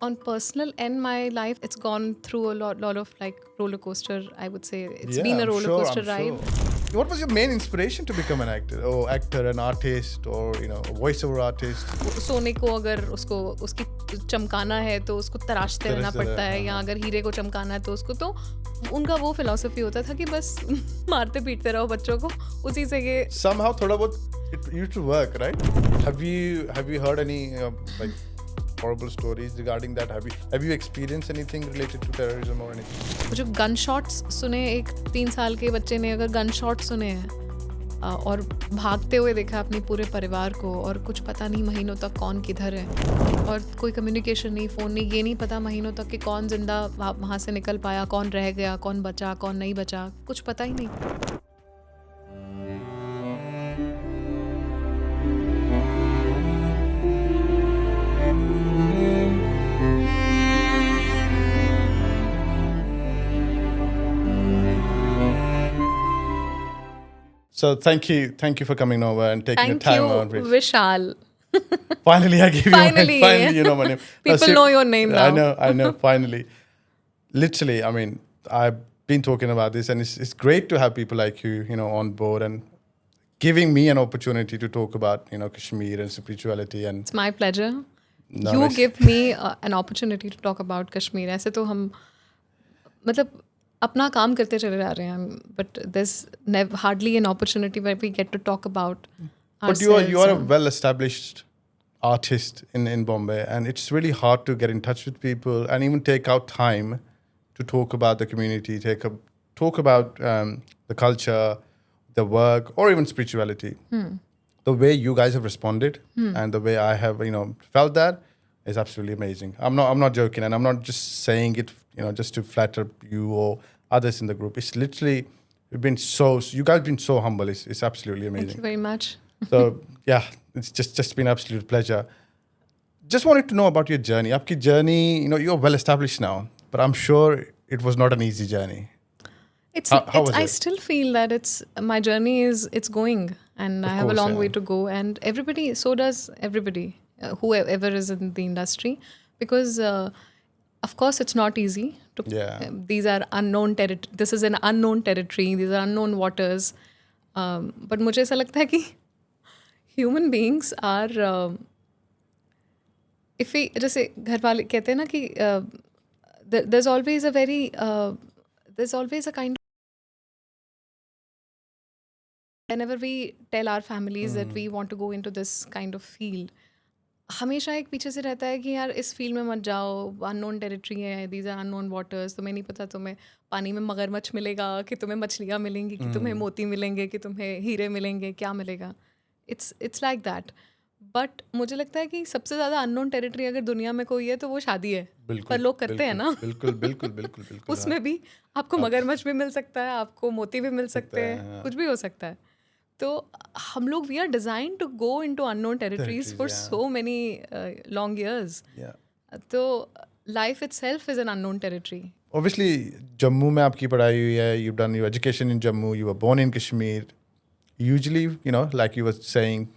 On personal and my life, it's gone through a lot of like roller coaster. I would say it's been a roller coaster ride. What was your main inspiration to become an actor? Oh, actor, an artist, or a voiceover artist? सोने को अगर उसको उसकी चमकाना है तो उसको तराशते रहना पड़ता है, या अगर हीरे को चमकाना है तो उसको, तो उनका वो फिलॉसफी होता था कि बस मारते पीटते रहो बच्चों को, उसी से ये Somehow थोड़ा बहुत it used to work, right? Have you heard any like horrible stories regarding that? Have you experienced anything related to terrorism or anything? जो गन शॉट्स सुने, एक 3 साल के बच्चे ने अगर गन शॉट सुने हैं और भागते हुए देखा अपने पूरे परिवार को, और कुछ पता नहीं महीनों तक कौन किधर है, और कोई कम्युनिकेशन नहीं, फ़ोन नहीं, ये नहीं पता महीनों तक कि कौन जिंदा वहाँ से निकल पाया, कौन रह गया, कौन बचा, कौन नहीं बचा, कुछ पता ही नहीं. So thank you for coming over and taking your time out. Thank you, Vishal. Finally, I gave Finally, finally, you know my name. People know your name now. I know. Finally, literally, I mean, I've been talking about this, and it's great to have people like you, on board and giving me an opportunity to talk about, Kashmir and spirituality. And It's my pleasure. No, You it's- give me an opportunity to talk about Kashmir. ऐसे तो हम मतलब अपना काम करते चले जा रहे हैं, but there's hardly an opportunity where we get to talk about But you are a well-established artist in Bombay, and it's really hard to get in touch with people and even take out time to talk about the community, talk about the culture, the work, or even spirituality. The way you guys have responded and the way I have, felt that is absolutely amazing. I'm not joking, and I'm not just saying it, just to flatter you or others in the group. It's literally you guys have been so humble. It's absolutely amazing. Thank you very much. So yeah, it's just been an absolute pleasure. Just wanted to know about your journey. Aapki journey, you're well established now, but I'm sure it was not an easy journey. How was I it? still feel that my journey it's going, and I have a course, long yeah. way to go, and so does everybody, whoever is in the industry, because of course it's not easy to Yeah. these are unknown territory, this is an unknown territory, these are unknown waters, but मुझे ऐसा लगता है कि human beings are if we, जैसे घर वाले कहते हैं ना कि there's always a kind of, whenever we tell our families that we want to go into this kind of field, हमेशा एक पीछे से रहता है कि यार इस फील्ड में मत जाओ, अननोन टेरिटरी है, दीज आर अननोन वाटर्स, तुम्हें नहीं पता तुम्हें पानी में मगरमच्छ मिलेगा कि तुम्हें मछलियाँ मिलेंगी कि तुम्हें मोती मिलेंगे कि तुम्हें हीरे मिलेंगे, क्या मिलेगा. It's like that. बट मुझे लगता है कि सबसे ज़्यादा अननोन टेरिटरी अगर दुनिया में कोई है तो वो शादी है. पर लोग करते हैं ना. बिल्कुल. उसमें भी आपको मगरमच्छ भी मिल सकता है, आपको मोती भी मिल सकते हैं, कुछ भी हो सकता है. तो हम लोग we are designed to go into unknown territories for so many long years. Yeah. तो life itself is an unknown territory. Obviously, Jammu में आपकी पढ़ाई हुई है. You've done your education in Jammu. You were born in Kashmir. Usually, like you were saying,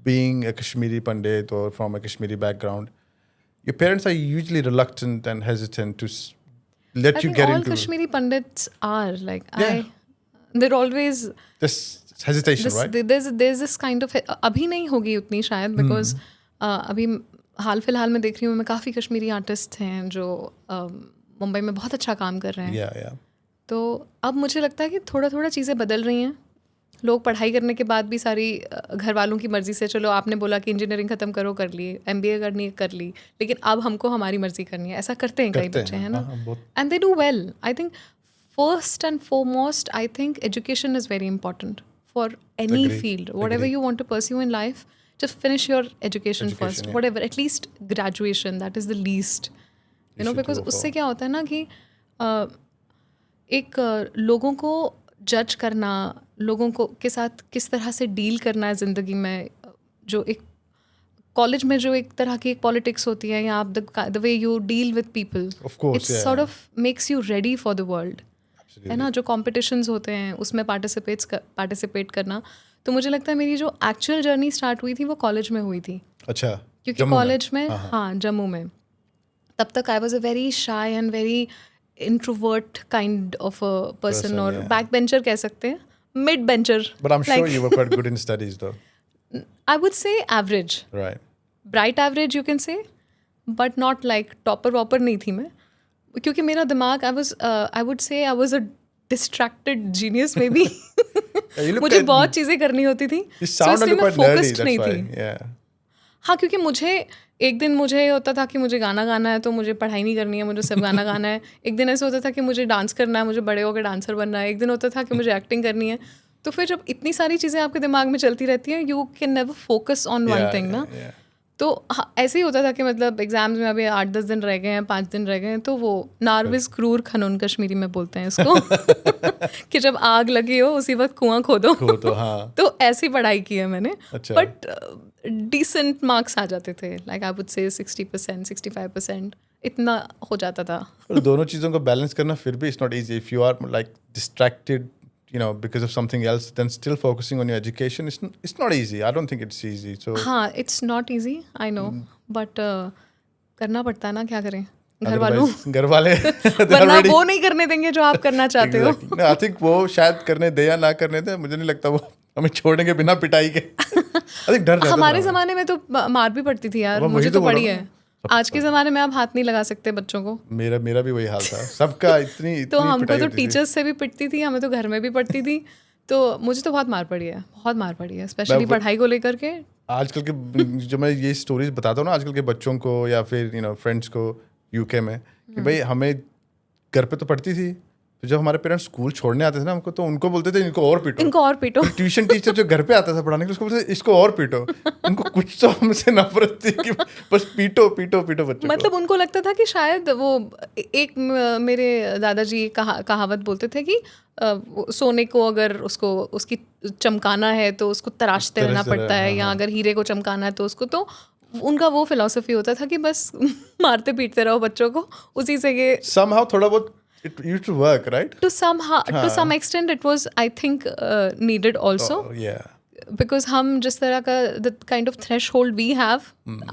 being a Kashmiri Pandit or from a Kashmiri background, your parents are usually reluctant and hesitant to let I you think get all into Kashmiri Pandits are like, Yeah. they're always this hesitation, right? there's this kind of, अभी नहीं होगी उतनी शायद, because अभी हाल फिलहाल में देख रही हूँ मैं काफ़ी कश्मीरी आर्टिस्ट हैं जो मुंबई में बहुत अच्छा काम कर रहे हैं. Yeah. तो अब मुझे लगता है कि थोड़ा थोड़ा चीज़ें बदल रही हैं. लोग पढ़ाई करने के बाद भी सारी घर वालों की मर्ज़ी से, चलो आपने बोला कि इंजीनियरिंग ख़त्म करो, कर लिए, MBA करनी है कर ली, लेकिन अब हमको हमारी मर्ज़ी करनी है. ऐसा करते हैं कई बच्चे, है ना. हाँ, बहुत. And they do well. I think first and foremost, I think education is very important for any Agree. field. Whatever Agree. you want to pursue in life, just finish your education first. yeah. Whatever, at least graduation, that is the least. You know, should because go for. उससे क्या होता है ना कि एक लोगों को जज करना, लोगों को के साथ किस तरह से डील करना है ज़िंदगी में, जो एक कॉलेज में जो एक तरह की एक पॉलिटिक्स होती है, या आप the way you deal with people, Of course, it's yeah. Sort of makes you ready for the world. Absolutely. है ना. जो कॉम्पिटिशन्स होते हैं उसमें पार्टिसिपेट करना. तो मुझे लगता है मेरी जो एक्चुअल जर्नी स्टार्ट हुई थी वो कॉलेज में हुई थी, अच्छा. क्योंकि जम्मू में? कॉलेज में, हाँ, जम्मू में. तब तक I was a very shy and very introvert kind of a person, और बैक बेंचर कह सकते हैं, mid bencher. But I'm sure you were quite good in studies though. I would say average. Right. Bright average you can say, but not like topper wopper नहीं थी मैं, क्योंकि मेरा दिमाग I would say I was a distracted genius maybe. मुझे बहुत चीज़ें करनी होती थी, You sound इसलिए मैं quite nerdy, focused नहीं that's why. थी. Yeah. हाँ, क्योंकि एक दिन मुझे होता था कि मुझे गाना गाना है, तो मुझे पढ़ाई नहीं करनी है, मुझे सिर्फ गाना गाना है. एक दिन ऐसा होता था कि मुझे डांस करना है, मुझे बड़े होकर डांसर बनना है. एक दिन होता था कि मुझे एक्टिंग करनी है. तो फिर जब इतनी सारी चीज़ें आपके दिमाग में चलती रहती हैं, you can never focus on one thing ना. तो ऐसे ही होता था कि मतलब एग्जाम्स में अभी 8-10 दिन रह गए हैं, 5 दिन रह गए हैं, तो वो नार्विस क्रूर खनून कश्मीरी में बोलते हैं इसको कि जब आग लगी हो उसी वक्त कुआं खोदो. हाँ. तो ऐसी पढ़ाई की है मैंने. अच्छा. बट डिसेंट मार्क्स आ जाते थे, लाइक आई वुड से 60%, 65% इतना हो जाता था. दोनों चीज़ों को बैलेंस करना फिर भी it's not easy. If you are like distracted, you know, because of something else, then still focusing on your education, it's not easy. I don't think it's easy. So हाँ, it's not easy, I know, but करना पड़ता है ना, क्या करें घर वालों. घर वाले वरना वो नहीं करने देंगे जो आप करना चाहते हो. No, I think वो शायद करने दे या ना करने दे, मुझे नहीं लगता वो हमें छोड़ेंगे बिना पिटाई के. I think डर रहता हमारे ज़माने में तो मार भी पड़ती थी यार, मुझे तो पड़ी है. आज के ज़माने में आप हाथ नहीं लगा सकते बच्चों को. मेरा भी वही हाल था, सबका इतनी तो हमको तो टीचर्स से भी पिटती थी, हमें तो घर में भी पड़ती थी. तो मुझे तो बहुत मार पड़ी है, बहुत मार पड़ी है, स्पेशली पढ़ाई को लेकर के. आजकल के जो मैं ये स्टोरीज बताता हूँ ना आजकल के बच्चों को या फिर फ्रेंड्स को यूके में, कि भाई हमें घर पे तो पढ़ती थी, तो जब हमारे पेरेंट्स स्कूल छोड़ने आते थे ना हमको, तो उनको बोलते थे इनको और पीटो. ट्यूशन टीचर जो घर पे आता था पढ़ाने के लिए उसको बोलते थे इसको और पीटो. उनको कुछ तो हमसे नफरत थी कि बस पीटो बच्चों. मतलब उनको लगता था कि शायद वो एक मेरे दादाजी कहावत बोलते थे कि सोने को अगर उसकी चमकाना है तो उसको तराशते रहना पड़ता है, या अगर हीरे को चमकाना है तो उसको, तो उनका वो फिलॉसफी होता था कि बस मारते पीटते रहो बच्चों को, उसी से ये somehow थोड़ा बहुत it used to work, right? To some extent it was, I think, needed also. Yeah. Because हम जिस तरह का the kind of threshold we have,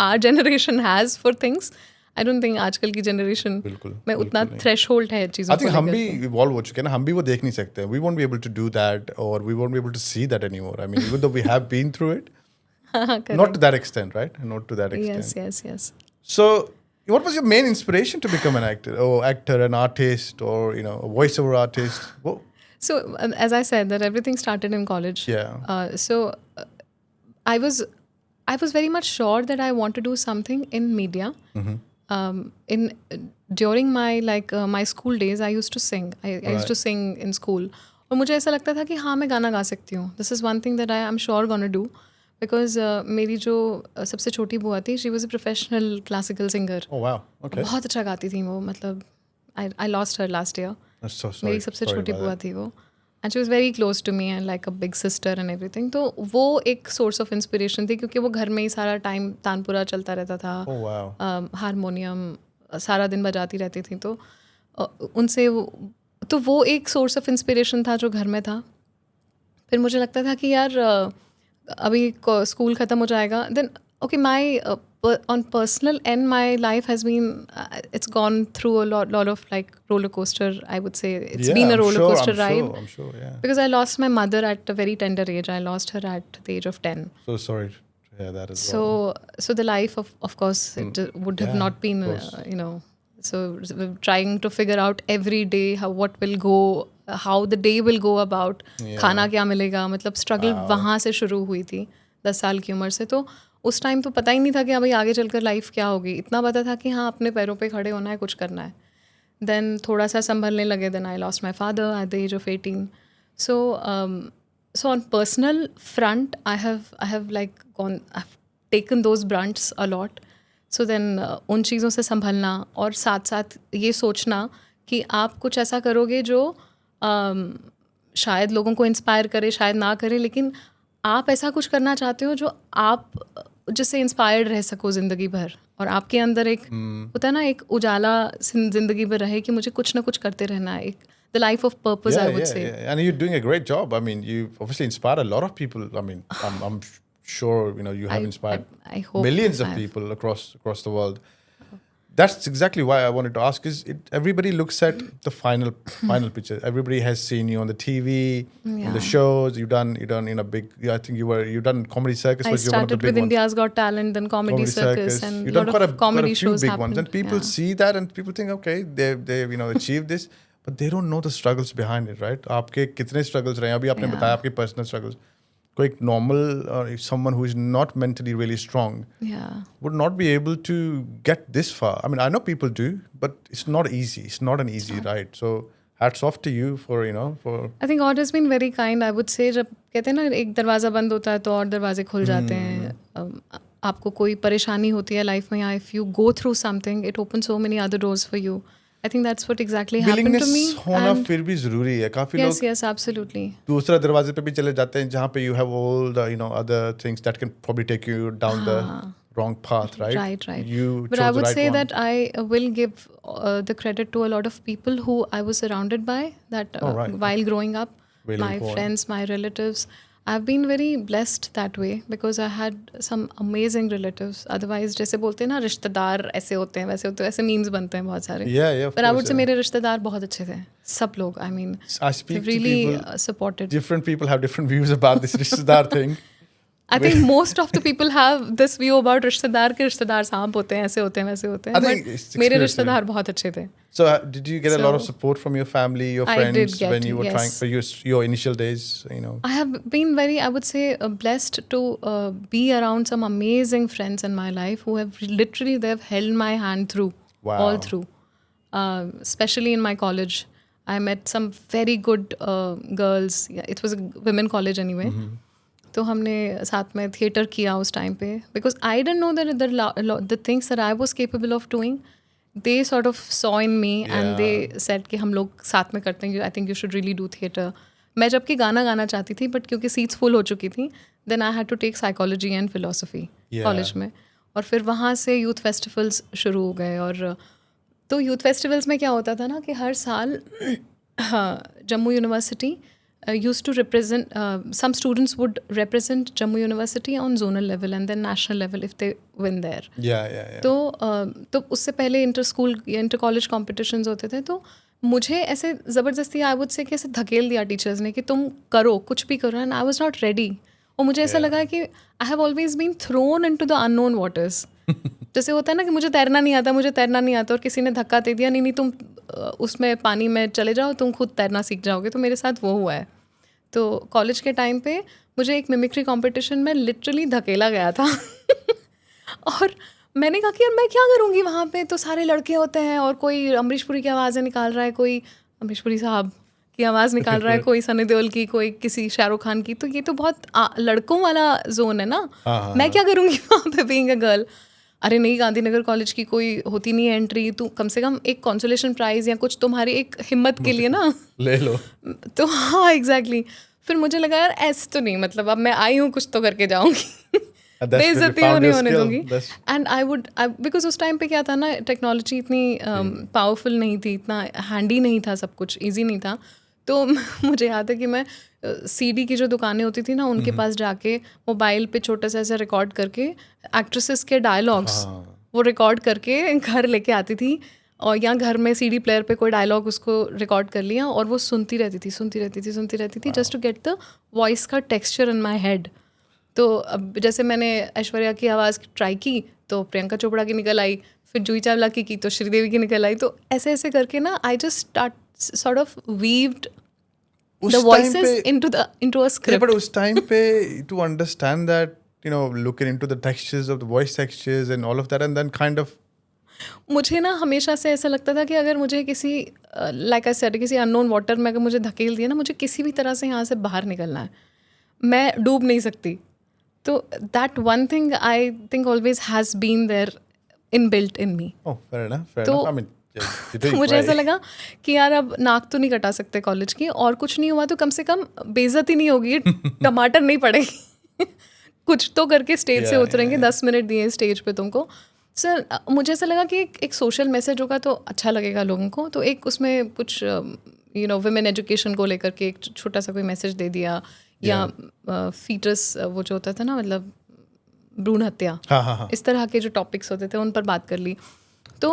our generation has for things, I don't think आजकल की generation में उतना threshold है चीज़ों को. I think हम भी evolve हो चुके हैं ना, हम भी वो देख नहीं सकते. We won't be able to do that, or we won't be able to see that anymore. I mean, even though we have been through it, not to that extent, right? Not to that extent. Yes. So, what was your main inspiration to become an actor, an artist, or a voiceover artist? So as I said, that everything started in college. Yeah. So I was very much sure that I want to do something in media. During my my school days, I used to sing. I used to sing in school. और मुझे ऐसा लगता था कि हाँ मैं गाना गा सकती हूँ. This is one thing that I am sure gonna do. Because मेरी जो सबसे छोटी बुआ थी, she was a professional classical singer. Oh wow, okay. बहुत अच्छा गाती थी वो, मतलब I lost her last year. I'm so sorry. मेरी सबसे छोटी बुआ थी वो. And she was very close to me and like a big sister and everything. तो वो एक source of inspiration थी, क्योंकि वो घर में ही सारा टाइम तानपुरा चलता रहता था. Oh wow. हारमोनियम सारा दिन बजाती रहती थी, तो उनसे तो वो एक source of inspiration था जो घर में था. फिर मुझे लगता था कि यार अभी स्कूल ख़त्म हो जाएगा, then okay my own personal and my life has been it's gone through a lot of like roller coaster. I would say it's been a roller coaster ride, because I lost my mother at a very tender age. I lost her at the age of 10. So sorry to hear that as well. So the life of course it would have not been so trying to figure out every day how the day will go about. खाना क्या मिलेगा, मतलब struggle वहाँ से शुरू हुई थी 10 साल की उम्र से. तो उस टाइम तो पता ही नहीं था कि अभी आगे चलकर लाइफ क्या होगी. इतना पता था कि हाँ अपने पैरों पे खड़े होना है, कुछ करना है. देन थोड़ा सा संभलने लगे, then I lost my father at the age of 18. So on personal front I have like I've taken those brunts a lot. So then उन चीज़ों से संभलना, और साथ साथ ये सोचना कि आप कुछ ऐसा करोगे जो शायद लोगों को इंस्पायर करे, शायद ना करे, लेकिन आप ऐसा कुछ करना चाहते हो जो आप जिससे इंस्पायर्ड रह सको ज़िंदगी भर, और आपके अंदर एक होता है ना, एक उजाला ज़िंदगी भर रहे कि मुझे कुछ ना कुछ करते रहना है. एक the life of purpose, I would say. Yeah. And you're doing a great job. I mean, you obviously inspired a lot of people. I mean, I'm sure you have inspired I hope millions of people across the world. that's exactly why I wanted to ask. Is everybody looks at the final picture. Everybody has seen you on the TV, in the shows. You've done in a big. I think you done Comedy Circus. I Was one of the started big with ones. India's Got Talent, then Comedy Circus, and You've a done lot of quite comedy a few shows big happened. ones, and people see that, and people think, okay, they've achieved this, but they don't know the struggles behind it, right? आपके कितने struggles रहे हैं? अभी आपने बताया आपके personal struggles. कोई normal or someone who is not mentally really strong would not be able to get this far. I mean, I know people do, but it's not easy. It's not an easy ride. So hats off to you for for. I think God has been very kind. I would say जब कहते हैं ना एक दरवाज़ा बंद होता है तो और दरवाजे खुल जाते हैं. आपको कोई परेशानी होती है लाइफ में, या if you go through something, it opens so many other doors for you. I think that's what exactly happened to me. होना फिर भी जरूरी है. काफी लोग yes, absolutely. दूसरा दरवाजे पे भी चले जाते हैं जहाँ पे you have all the other things that can probably take you down the wrong path, right? Right. But I would say that I will give the credit to a lot of people who I was surrounded by that while growing up. Really my important. friends, my relatives. I've been very blessed that way because I had some amazing relatives. Otherwise, जैसे बोलते हैं ना रिश्तेदार ऐसे होते हैं वैसे होते हैं, ऐसे मीम्स बनते हैं बहुत सारे. Yeah, But I would say मेरे रिश्तेदार बहुत अच्छे थे. सब लोग, I mean, I speak really to people, supported. Different people have different views about this रिश्तेदार thing. I think most of the people have this view about रिश्तेदार के रिश्तेदार सांप होते हैं, ऐसे होते हैं वैसे होते हैं. But मेरे रिश्तेदार बहुत अच्छे थे. So did you get a lot of support from your family, your friends, I did get, when you were trying for your initial days? I have been very, I would say, blessed to be around some amazing friends in my life who have literally they've held my hand through all through. Especially in my college, I met some very good girls. Yeah, it was a women college anyway. तो हमने साथ में theatre किया उस time पे because I didn't know that the things that I was capable of doing they sort of saw in me and they said कि हम लोग साथ में करते हैं. I think you should really do theatre. मैं जबकि गाना गाना चाहती थी बट क्योंकि सीट्स फुल हो चुकी थी then I had to take psychology and philosophy college में. और फिर वहाँ से यूथ फेस्टिवल्स शुरू हो गए. और तो यूथ फेस्टिवल्स में क्या होता था ना कि हर साल Jammu university used to represent, some students would represent Jammu University on zonal level and then national level if they win there. Yeah. तो उससे पहले इंटर स्कूल या इंटर कॉलेज कॉम्पिटिशन्स होते थे. तो मुझे ऐसे ज़बरदस्ती आई वुड से कि ऐसे धकेल दिया टीचर्स ने कि तुम करो कुछ भी करो. And I was not ready. और मुझे ऐसा लगा कि I have always been thrown into the unknown waters. जैसे होता है ना कि मुझे तैरना नहीं आता और किसी ने धक्का दे दिया, नहीं तुम उसमें पानी में चले जाओ, तुम खुद तैरना सीख जाओगे. तो मेरे साथ वो हुआ है. तो कॉलेज के टाइम पे मुझे एक मिमिक्री कंपटीशन में लिटरली धकेला गया था. और मैंने कहा कि यार मैं क्या करूँगी वहाँ पे, तो सारे लड़के होते हैं और कोई अमरीश पुरी की आवाज़ें निकाल रहा है, कोई अमरीश पुरी साहब की आवाज़ निकाल रहा है, कोई सनी देओल की, कोई किसी शाहरुख खान की. तो ये तो बहुत लड़कों वाला जोन है ना. मैं क्या करूँगी वहाँ पे बीइंग अ गर्ल. अरे नहीं, गांधीनगर कॉलेज की कोई होती नहीं है एंट्री, तू कम से कम एक कंसोलेशन प्राइज़ या कुछ तुम्हारी एक हिम्मत के लिए ना ले लो. तो हाँ एग्जैक्टली. फिर मुझे लगा यार ऐसे तो नहीं, मतलब अब मैं आई हूँ कुछ तो करके जाऊँगी, बेइज्जती नहीं होने दूंगी. एंड आई वुड बिकॉज उस टाइम पे क्या था ना, टेक्नोलॉजी इतनी पावरफुल नहीं थी, इतना हैंडी नहीं था, सब कुछ ईजी नहीं था. तो मुझे याद है कि मैं सीडी की जो दुकानें होती थी ना उनके पास जाके मोबाइल पे छोटा सा ऐसा रिकॉर्ड करके एक्ट्रेसेस के डायलॉग्स वो रिकॉर्ड करके घर लेके आती थी. और या घर में सीडी प्लेयर पे कोई डायलॉग उसको रिकॉर्ड कर लिया और वो सुनती रहती थी just to get the voice का टेक्सचर इन माई हेड. तो अब जैसे मैंने ऐश्वर्या की आवाज़ ट्राई की तो प्रियंका चोपड़ा की निकल आई, फिर जूही चावला की तो श्रीदेवी की निकल आई. तो ऐसे ऐसे करके ना I just start sort of weaved the voices into a script. Yeah, but उस time पे to understand that, looking into the textures of the voice textures and all of that, and then kind of मुझे ना हमेशा से ऐसा लगता था कि अगर मुझे किसी लाइक आई सेड किसी अननोन वाटर में अगर मुझे धकेल दिया ना, मुझे किसी भी तरह से यहाँ से बाहर निकलना है, मैं डूब नहीं सकती. तो that one thing I think always has been there in built in me. fair enough. I mean, मुझे ऐसा लगा कि यार अब नाक तो नहीं कटा सकते कॉलेज की, और कुछ नहीं हुआ तो कम से कम बेइज्जती नहीं होगी, टमाटर नहीं पड़ेगी. कुछ तो करके स्टेज से उतरेंगे. 10 मिनट दिए स्टेज पे तुमको. सर मुझे ऐसा लगा कि एक सोशल मैसेज होगा तो अच्छा लगेगा लोगों को. तो एक उसमें कुछ वुमेन एजुकेशन को लेकर के एक छोटा सा कोई मैसेज दे दिया, या फीटस वो जो होता था ना, मतलब भ्रूण हत्या, इस तरह के जो टॉपिक्स होते थे उन पर बात कर ली. तो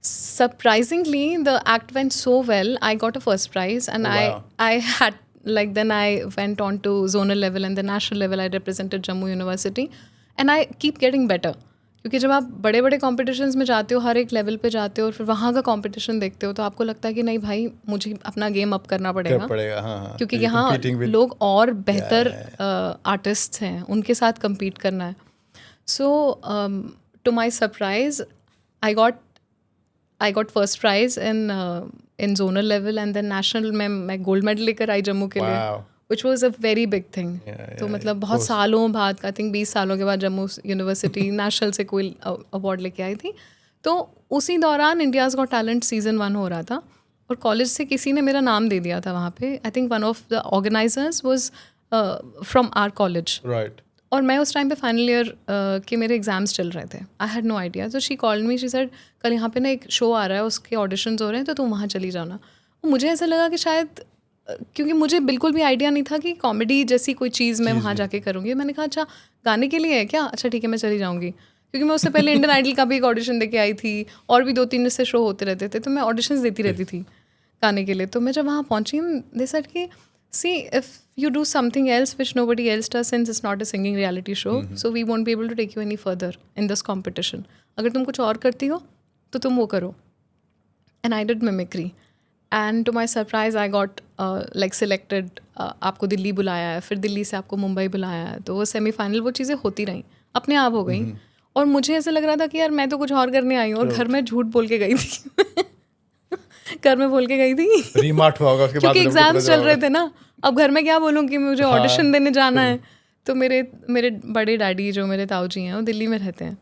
surprisingly the act went so well. I got a first prize, and Oh, wow. I had, like, then I went on to zonal level, and the national level I represented Jammu University, and I keep getting better. क्योंकि जब आप बड़े बड़े competitions में जाते हो, हर एक level पे जाते हो, और फिर वहाँ का कॉम्पिटिशन देखते हो, तो आपको लगता है कि नहीं भाई, मुझे अपना गेम अप करना पड़ेगा, हाँ, क्योंकि you're यहाँ competing with- लोग और बेहतर आर्टिस्ट हैं, उनके साथ compete करना है. So to my surprise, I got first prize in zonal level, and then national में मैं gold medal लेकर आई जम्मू के लिए, Wow. which was a very big thing. तो yeah, मतलब of बहुत course. सालों बाद, I think 20 सालों के बाद जम्मू यूनिवर्सिटी नेशनल से कोई अवार्ड लेके आई थी. तो उसी दौरान इंडियाज़ गॉट टैलेंट सीज़न 1 हो रहा था, और कॉलेज से किसी ने मेरा नाम दे दिया था वहाँ पे. I think one of the organisers was from our college, Right. और मैं उस टाइम पे फाइनल ईयर के मेरे एग्जाम्स चल रहे थे. I had no idea. तो she called me, she said कल यहाँ पे ना एक शो आ रहा है, उसके ऑडिशंस हो रहे हैं, तो तुम वहाँ चली जाना. मुझे ऐसा लगा कि शायद क्योंकि मुझे बिल्कुल भी आइडिया नहीं था कि कॉमेडी जैसी कोई चीज़ मैं वहाँ जाके करूँगी. मैंने कहा अच्छा गाने के लिए है क्या, अच्छा ठीक है मैं चली जाऊँगी. क्योंकि मैं उससे पहले इंडियन आइडल का भी एक ऑडिशन दे के आई थी, और भी 2-3 इससे शो होते रहते थे, तो मैं ऑडिशंस देती रहती थी गाने के लिए. तो मैं जब वहाँ पहुँची, दे सेड कि see, if you do something else which nobody else does, since it's not a singing reality show, so we won't be able to take you any further in this competition. अगर तुम कुछ और करती हो तो तुम वो करो. And I did mimicry, and to my surprise I got like selected. आपको दिल्ली बुलाया है, फिर दिल्ली से आपको मुंबई बुलाया है, तो वो सेमीफाइनल वो चीज़ें होती रहीं, अपने आप हो गई. और मुझे ऐसा लग रहा था कि यार मैं तो कुछ और करने आई हूँ, और घर में झूठ बोल के गई थी. घर में बोल के गई थी रीमार्ट हुआ होगा उसके बाद, क्योंकि एग्जाम्स चल रहे थे ना. अब घर में क्या बोलूँ कि मुझे ऑडिशन देने जाना है. तो मेरे बड़े डैडी जो मेरे ताऊ जी हैं, वो दिल्ली में रहते हैं.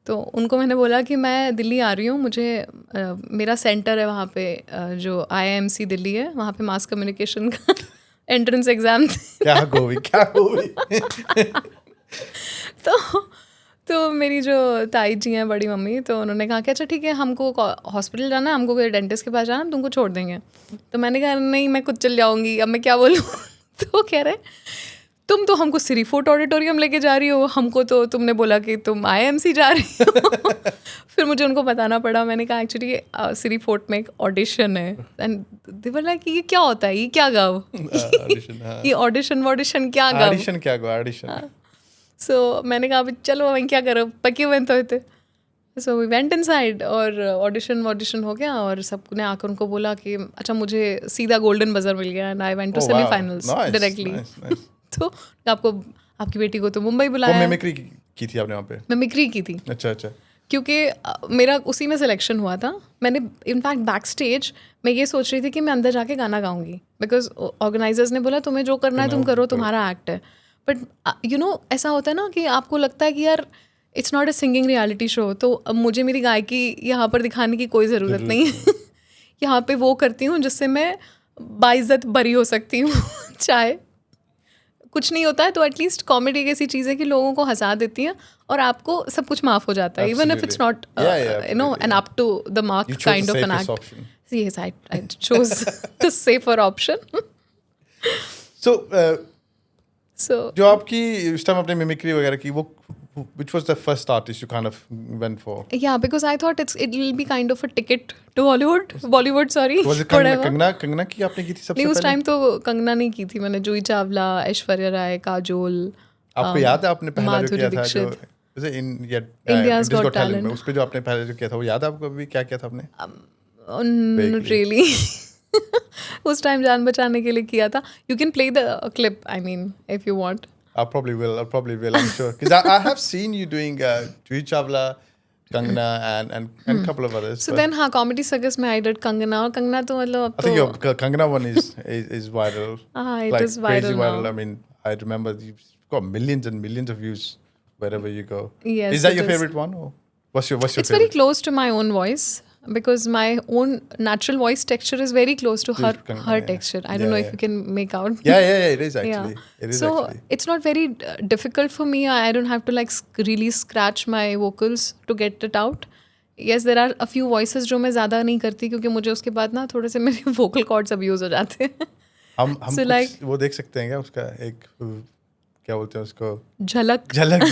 तो उनको मैंने बोला कि मैं दिल्ली आ रही हूँ, मुझे मेरा सेंटर है वहाँ पे, जो IIMC दिल्ली है, वहाँ पे मास कम्युनिकेशन का एंट्रेंस एग्ज़ाम. क्या गोवी तो मेरी जो ताई जी हैं, बड़ी मम्मी, तो उन्होंने कहा कि अच्छा ठीक है, हमको हॉस्पिटल जाना है, हमको कोई डेंटिस्ट के पास जाना, हम तुमको छोड़ देंगे. तो मैंने कहा नहीं, मैं खुद चल जाऊँगी, अब मैं क्या बोलूँ. तो कह रहे तुम तो हमको सिरी फोर्ट ऑडिटोरियम लेके जा रही हो, हमको तो तुमने बोला कि तुम IIMC जा रही हो. फिर मुझे उनको बताना पड़ा. मैंने कहा एक्चुअली सिरी फोर्ट में एक ऑडिशन है. एंड दे वर लाइक ये क्या होता है, ये क्या गाओ, ये ऑडिशन क्या गाओ. सो मैंने कहा अभी चलो मैं क्या करूँ, पके हुए तो थे. सो वी वेंट इनसाइड, और ऑडिशन हो गया, और सबने आकर उनको बोला कि अच्छा मुझे सीधा गोल्डन बजर मिल गया, and I went to semifinals directly. तो आपकी बेटी को तो मुंबई बुलाया. मिमिक्री की थी आपने वहाँ पे? मिमिक्री की थी. अच्छा. क्योंकि मेरा उसी में सिलेक्शन हुआ था. मैंने इनफैक्ट बैक स्टेज मैं ये सोच रही थी कि मैं अंदर जाके गाना गाऊंगी, बिकॉज ऑर्गेनाइजर्स ने बोला तुम्हें जो करना है तुम करो, तुम्हारा एक्ट है. बट यू नो ऐसा होता है ना कि आपको लगता है कि यार it's not a singing reality show, तो अब मुझे मेरी गायकी यहाँ पर दिखाने की कोई ज़रूरत नहीं है. यहाँ पे वो करती हूँ जिससे मैं बाइज्जत बरी हो सकती हूँ. चाहे कुछ नहीं होता है तो एटलीस्ट कॉमेडी एक ऐसी चीज़ है कि लोगों को हंसा देती है, और आपको सब कुछ माफ़ हो जाता है, even if it's not you know an up to the mark kind of an act. Yes, I chose the safer option. So जो आपकी उस टाइम आपने मिमिक्री वगैरह की, वो which was the first artist you kind of went for? Yeah, because I thought it will be kind of a ticket to Bollywood, sorry. Was it Kangana की आपने की थी सबसे पहले? नहीं, उस टाइम तो कंगना नहीं की थी मैंने. जूही चावला, ऐश्वर्या राय, काजोल. आपको याद है आपने पहला जो किया था, जो इंडियाज़ गॉट टैलेंट, उस पे जो आपने पहले जो किया था, वो याद है आपको अभी क्या किया था आपने? Not really. उस टाइम जान बचाने के लिए किया था. You can play the clip, I mean, if you want. I probably will, I'm sure. Because I have seen you doing Juhi Chawla, Kangana, and a couple of others. So then, Comedy Circus में I did Kangana, और Kangana तो मतलब अब I think your Kangana one is viral. It is viral crazy viral. now. I mean, I remember you've got millions and millions of views wherever you go. Yes, is that your favorite one, or what's your It's favorite? very close to my own voice, because my own natural voice texture is very close to her texture. I don't know if you can make out. Yeah, it is actually. It is so actually. It's not very difficult for me. I don't have to like really scratch my vocals to get it out. Yes, there are a few voices जो मैं ज़्यादा नहीं करती, क्योंकि मुझे उसके बाद ना थोड़े से मेरे vocal cords abuse हो जाते हैं. हम so like वो देख सकते हैं क्या उसका एक क्या बोलते हैं उसको, झलक झलक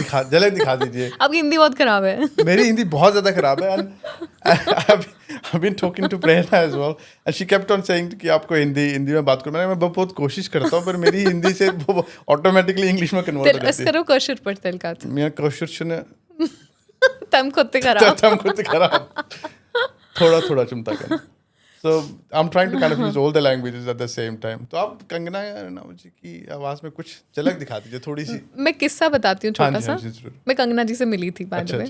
दिखा दीजिए. आपकी हिंदी बहुत खराब है. मेरी हिंदी बहुत ज़्यादा खराब है. And I've been talking to Prerna as well, and she kept on saying कि आपको हिंदी में बात करो. मैं बहुत कोशिश करता हूँ, पर मेरी हिंदी से वो ऑटोमेटिकली इंग्लिश में कन्वर्ट हो जाती है. करो कशर पड़तल का मैं कशर तम खुद खराब थोड़ा चुमता कर. So I'm trying to kind of use all the languages at the same time. तो आप कंगना रनौत जी की आवाज़ में कुछ झलक दिखा दीजिए थोड़ी सी. मैं किस्सा बताती हूँ छोटा सा. जरूर. मैं कंगना जी से मिली थी बाद में.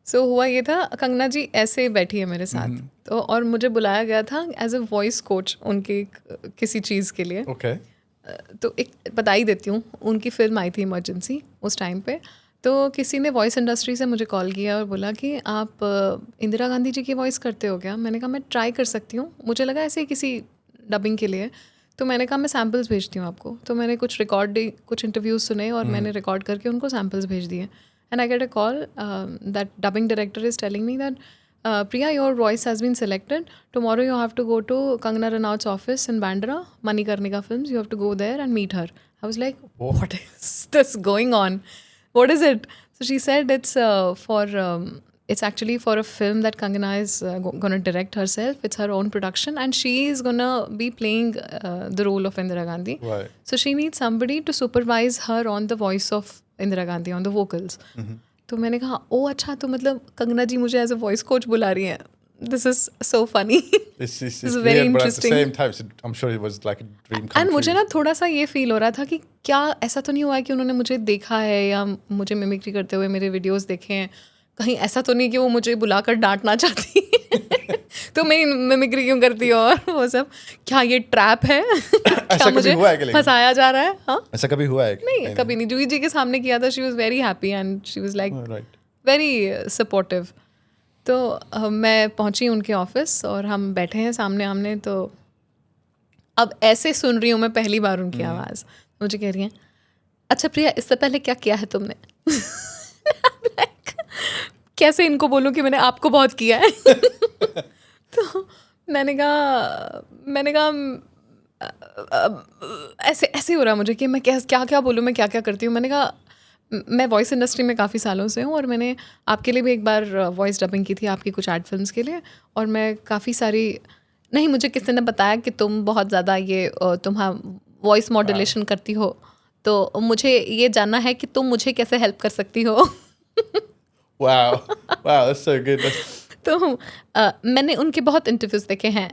सो हुआ ये था, कंगना जी ऐसे बैठी है मेरे साथ, तो और मुझे बुलाया गया था एज अ वॉइस कोच उनके किसी चीज़ के लिए. ओके. तो एक बता ही देती हूँ, उनकी फिल्म आई थी इमरजेंसी उस टाइम पे. तो किसी ने वॉइस इंडस्ट्री से मुझे कॉल किया और बोला कि आप इंदिरा गांधी जी की वॉइस करते हो क्या. मैंने कहा मैं ट्राई कर सकती हूँ. मुझे लगा ऐसे ही किसी डबिंग के लिए. तो मैंने कहा मैं सैम्पल्स भेजती हूँ आपको. तो मैंने कुछ इंटरव्यूज़ सुने और मैंने रिकॉर्ड करके उनको सैम्पल्स भेज दिए. And I get a call that dubbing director is telling me that Priya, your voice has been selected. Tomorrow you have to go to Kangana Ranaut's office in Bandra, Manikarnika Films. You have to go there and meet her. I was like, what is this going on? What is it? So she said it's it's actually for a film that Kangana is going to direct herself. It's her own production, and she is going to be playing the role of Indira Gandhi. Right. So she needs somebody to supervise her on the voice of Indira Gandhi, on the vocals. तो मैंने कहा ओ अच्छा, तो मतलब कंगना जी मुझे as a voice coach बुला रही हैं. This is so funny. It's very interesting. But at the same time, I'm sure it was like a dream come and true. मुझे ना थोड़ा सा ये फील हो रहा था कि क्या ऐसा तो नहीं हुआ है कि उन्होंने मुझे देखा है या मुझे मिमिक्री करते हुए मेरे वीडियोस देखे हैं. कहीं ऐसा तो नहीं कि वो मुझे बुलाकर डांटना चाहती तो मेरी मिमिक्री क्यों करती हो और वो सब. क्या ये ट्रैप है? क्या मुझे फंसाया जा रहा है? हाँ, ऐसा कभी हुआ है? नहीं, कभी नहीं. जूही जी के सामने किया था. She was very happy and she was like very supportive. तो मैं पहुंची उनके ऑफिस और हम बैठे हैं सामने आमने. तो अब ऐसे सुन रही हूँ मैं पहली बार उनकी आवाज़. मुझे कह रही हैं, अच्छा प्रिया, इससे पहले क्या किया है तुमने? कैसे इनको बोलूँ कि मैंने आपको बहुत किया है. तो मैंने कहा ऐसे ऐसे हो रहा है मुझे कि मैं क्या बोलूँ, मैं क्या करती हूँ. मैंने कहा मैं वॉइस इंडस्ट्री में काफ़ी सालों से हूँ और मैंने आपके लिए भी एक बार वॉइस डबिंग की थी आपकी कुछ एड फिल्म्स के लिए. और मैं काफ़ी सारी नहीं, मुझे किसी ने बताया कि तुम बहुत ज़्यादा ये तुम्हारा वॉइस मॉड्यूलेशन करती हो, तो मुझे ये जानना है कि तुम मुझे कैसे हेल्प कर सकती हो. Wow, that's so good. तो मैंने उनके बहुत इंटरव्यूज़ देखे हैं.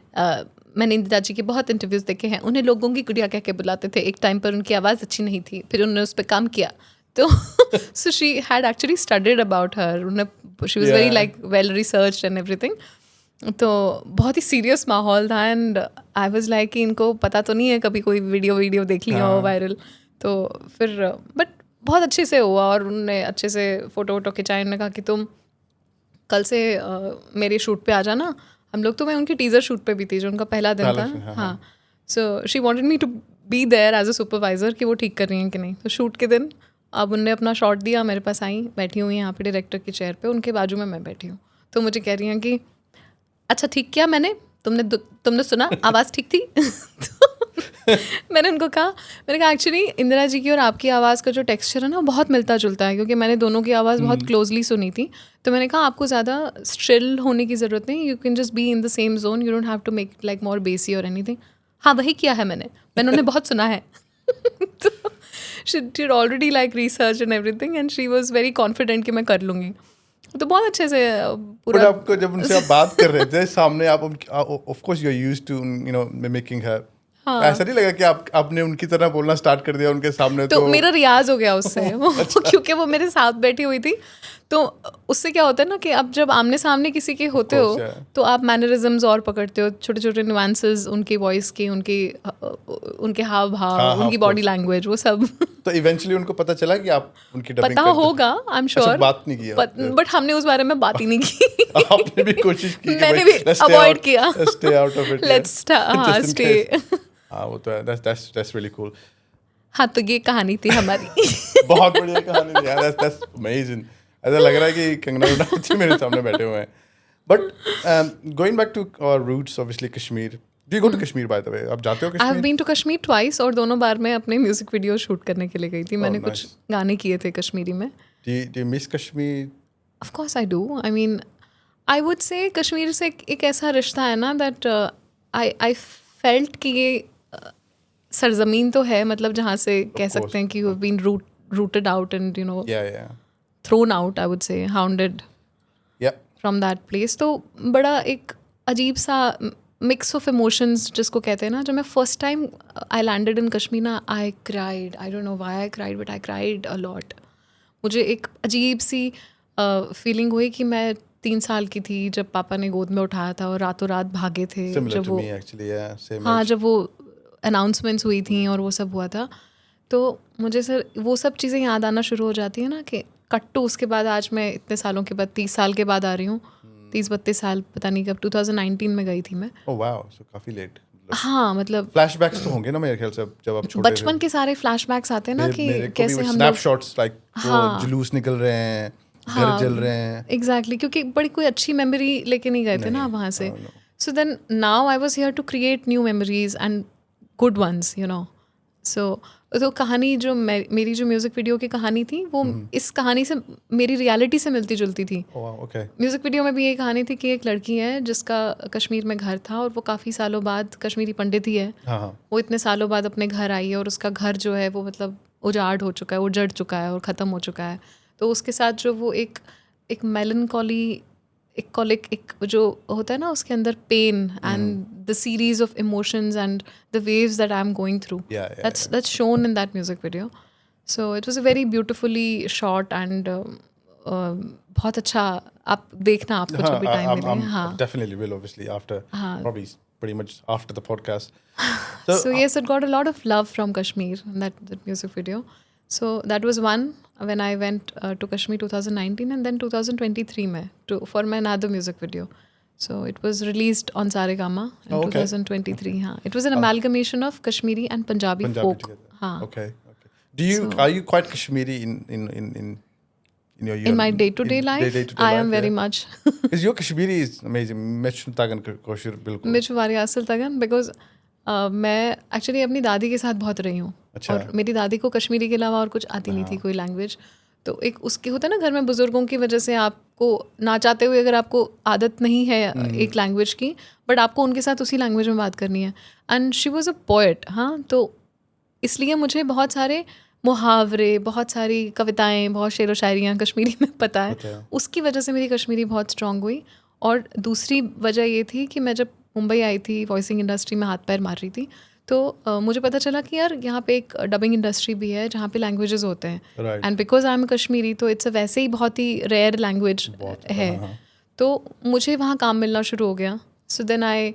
मैंने इंदिरा जी के बहुत इंटरव्यूज़ देखे हैं. उन्हें लोगों की गुड़िया कह के बुलाते थे. एक टाइम पर उनकी आवाज़ अच्छी नहीं थी, फिर उन्होंने उस पर काम किया. तो so she had actually studied about her. She was very like well researched and everything. तो बहुत ही सीरियस माहौल था एंड आई वाज लाइक कि इनको पता तो नहीं है कभी कोई वीडियो देख लिया हो वायरल. तो फिर बट बहुत अच्छे से हुआ और उन्होंने अच्छे से फ़ोटो खिंचाए. उन्होंने कहा कि तुम कल से मेरे शूट पे आ जाना. हम लोग तो मैं उनकी टीज़र शूट पे भी थी जो उनका पहला दिन था. हाँ, so she wanted me to be there as a supervisor कि वो ठीक कर रही हैं कि नहीं. तो शूट के दिन अब उनने अपना शॉट दिया, मेरे पास आई, बैठी हुई यहाँ पे डायरेक्टर की चेयर पे, उनके बाजू में मैं बैठी हूँ. तो मुझे कह रही हैं कि अच्छा ठीक किया मैंने, तुमने सुना आवाज़ ठीक थी? तो मैंने उनको कहा एक्चुअली इंदिरा जी की और आपकी आवाज़ का जो टेक्सचर है ना बहुत मिलता जुलता है, क्योंकि मैंने दोनों की आवाज़ बहुत क्लोजली सुनी थी. तो मैंने कहा आपको ज़्यादा स्ट्रिल होने की ज़रूरत नहीं, you can just be in the same zone, you don't have to make like more busy और एनीथिंग. हाँ वही किया है मैंने उन्हें बहुत सुना है. तो she did already like research and everything and she was very confident कि मैं कर लूँगी. तो बहुत अच्छे से पूरा. आपको जब उनसे आप बात कर रहे थे सामने, आप of course you're used to mimicking her. हाँ. ऐसा नहीं लगा कि आपने उनकी तरह बोलना स्टार्ट कर दिया उनके सामने? तो मेरा रियाज हो गया उससे. क्योंकि वो मेरे साथ बैठी हुई थी. तो उससे क्या होता है ना कि अब जब आमने सामने किसी के होते हो तो आप मैनरिज्म्स और पकड़ते हो, छोटे छोटे नुआंसेस उनकी वॉइस के, उनके हाव भाव, उनकी बॉडी लैंग्वेज, वो सब. तो इवेंचुअली उनको पता चला कि आप उनकी डबिंग पता होगा, आई एम श्योर. बात नहीं किया बट हमने उस बारे में बात ही नहीं की. आपने भी कोशिश की, मैंने भी अवॉइड किया. Stay out of it, let's stay. हाँ वो तो है. That's really cool. हाँ तो ये कहानी थी हमारी. बहुत बढ़िया कहानी थी यार. That's amazing. ऐसा लग रहा है कि कंगना रनौत जी मेरे सामने बैठे हुए हैं. But going back to our roots, obviously Kashmir, Do you go to Kashmir, by the way? आप जाते हो I have Kashmir? Been to Kashmir twice और दोनों बार मैं अपने म्यूजिक वीडियो शूट करने के लिए गई थी. मैंने कुछ nice. गाने किए थे कश्मीरी में. Do you miss Kashmir? Of course I do. I mean, I would say Kashmir से एक ऐसा रिश्ता है ना that I felt कि ये सरजमीन तो है, मतलब जहाँ से कह सकते हैं कि you've been rooted out and you know Yeah. thrown out, I would say, hounded Yeah. from that place. तो बड़ा एक अजीब सा मिक्स ऑफ इमोशंस जिसको कहते हैं ना. जब मैं first time I landed in Kashmir ना, I cried. I don't know why I cried but I cried a lot. मुझे एक अजीब सी फीलिंग हुई कि मैं 3 साल की थी जब पापा ने गोद में उठाया था और रातों रात भागे थे. Similar जब to वो me actually. Yeah. Same. हाँ, age. जब वो अनाउंसमेंट्स हुई थी और वो सब हुआ था, तो मुझे सर वो सब चीज़ें याद आना शुरू हो जाती है ना कि कट्टू. उसके बाद आज मैं इतने सालों के बाद 30 साल के बाद आ रही हूँ. 30-32 साल, पता नहीं कब, 2019 में गई थी मैं. Oh wow. So काफी late. हाँ, मतलब फ्लैशबैक्स तो होंगे ना मेरे ख्याल से जब आप छोटे थे. बचपन के सारे फ्लैशबैक्स आते हैं ना कि मेरे को कैसे भी हम लोग. स्नैपशॉट्स लाइक हाँ. जुलूस निकल रहे हैं, घर हाँ, जल रहे हैं. एग्जैक्टली, क्योंकि बड़ी कोई अच्छी मेमोरी लेके नहीं गए थे ना वहाँ से. no. So then now I was here to create new memories and good ones, you know. So तो कहानी जो मेरी जो म्यूज़िक वीडियो की कहानी थी वो इस कहानी से, मेरी रियलिटी से मिलती जुलती थी. Oh wow. Okay. Music video में भी ये कहानी थी कि एक लड़की है जिसका कश्मीर में घर था और वो काफ़ी सालों बाद, कश्मीरी पंडित ही है, हाँ. वो इतने सालों बाद अपने घर आई है और उसका घर जो है वो मतलब उजाड़ हो चुका है, उजड़ चुका है और ख़त्म हो चुका है. तो उसके साथ जो वो एक मेलनकॉली, एक जो होता है ना उसके अंदर pain and the series of emotions and the waves that I am going through, that's shown in that music video. So it was a very beautifully shot and बहुत अच्छा. आप देखना, आपको जब भी टाइम मिले. हाँ, Definitely will, obviously after probably pretty much after the podcast. So yes, it got a lot of love from Kashmir, that music video. So that was one when I went to Kashmir 2019 and then 2023 में for my another music video. So it was released on Saregama in 2023. हाँ, it was an amalgamation of Kashmiri and Punjabi folk. together. हाँ. Okay. Are you quite Kashmiri in your In my day-to-day life, day-to-day I am life, very much. Because your Kashmiri is amazing. मैं तागन कोशिश बिल्कुल. मैं वारिया असल तगन because मैं actually अपनी दादी के साथ बहुत रही हूँ. अच्छा. और मेरी दादी को कश्मीरी के अलावा और कुछ आती नहीं थी, कोई लैंग्वेज. तो एक उसके होता है ना घर में बुजुर्गों की वजह से आपको ना चाहते हुए अगर आपको आदत नहीं है एक लैंग्वेज की, बट आपको उनके साथ उसी लैंग्वेज में बात करनी है. And she was a poet. हाँ, तो इसलिए मुझे बहुत सारे मुहावरे, बहुत सारी कविताएं, बहुत शेर व शायरियाँ कश्मीरी में पता है. उसकी वजह से मेरी कश्मीरी बहुत स्ट्रांग हुई. और दूसरी वजह ये थी कि मैं जब मुंबई आई थी, वॉइसिंग इंडस्ट्री में हाथ पैर मार रही थी, तो मुझे पता चला कि यार यहाँ पे एक डबिंग इंडस्ट्री भी है जहाँ पे लैंग्वेजेस होते हैं. And because I am Kashmiri तो इट्स वैसे ही बहुत ही रेयर लैंग्वेज है. तो मुझे वहाँ काम मिलना शुरू हो गया. So then I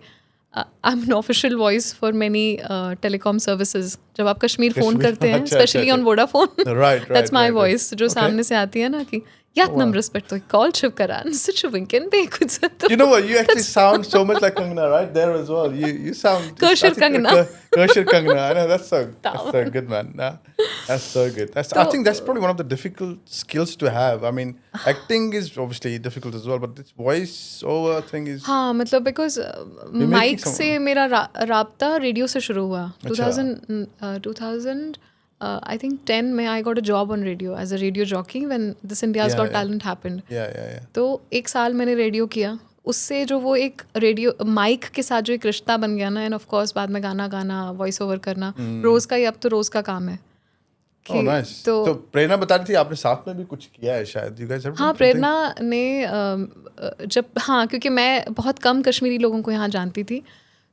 am an official voice for many telecom services. जब आप कश्मीर फ़ोन करते हैं, specially on Vodafone, that's my voice जो सामने से आती है ना कि Yatnam respect to call Chivkaran, such a winkin be good. You know what? You actually sound so much like Kangana right there as well. You sound Kashir Kangana. Kashir Kangana. I know that's so good, man. Nah, that's so good. I think that's probably one of the difficult skills to have. I mean, acting is obviously difficult as well, but this voice over thing is. हाँ, मतलब because mic से मेरा राब्ता radio से शुरू हुआ. 2000 I think 10 में I got a job on radio as a radio jockey when this India's Got Talent happened. Yeah. तो 1 साल मैंने रेडियो किया. उससे जो वो एक रेडियो माइक के साथ जो एक रिश्ता बन गया ना, एंड ऑफ कोर्स बाद में गाना गाना, वॉइस ओवर करना, रोज़ का ही अब तो रोज़ का काम है. Oh, nice. तो प्रेरणा बता रही थी आपने साथ में भी कुछ किया है शायद. You guys have हाँ, प्रेरणा ने जब, हाँ, क्योंकि मैं बहुत कम कश्मीरी लोगों को यहाँ जानती थी.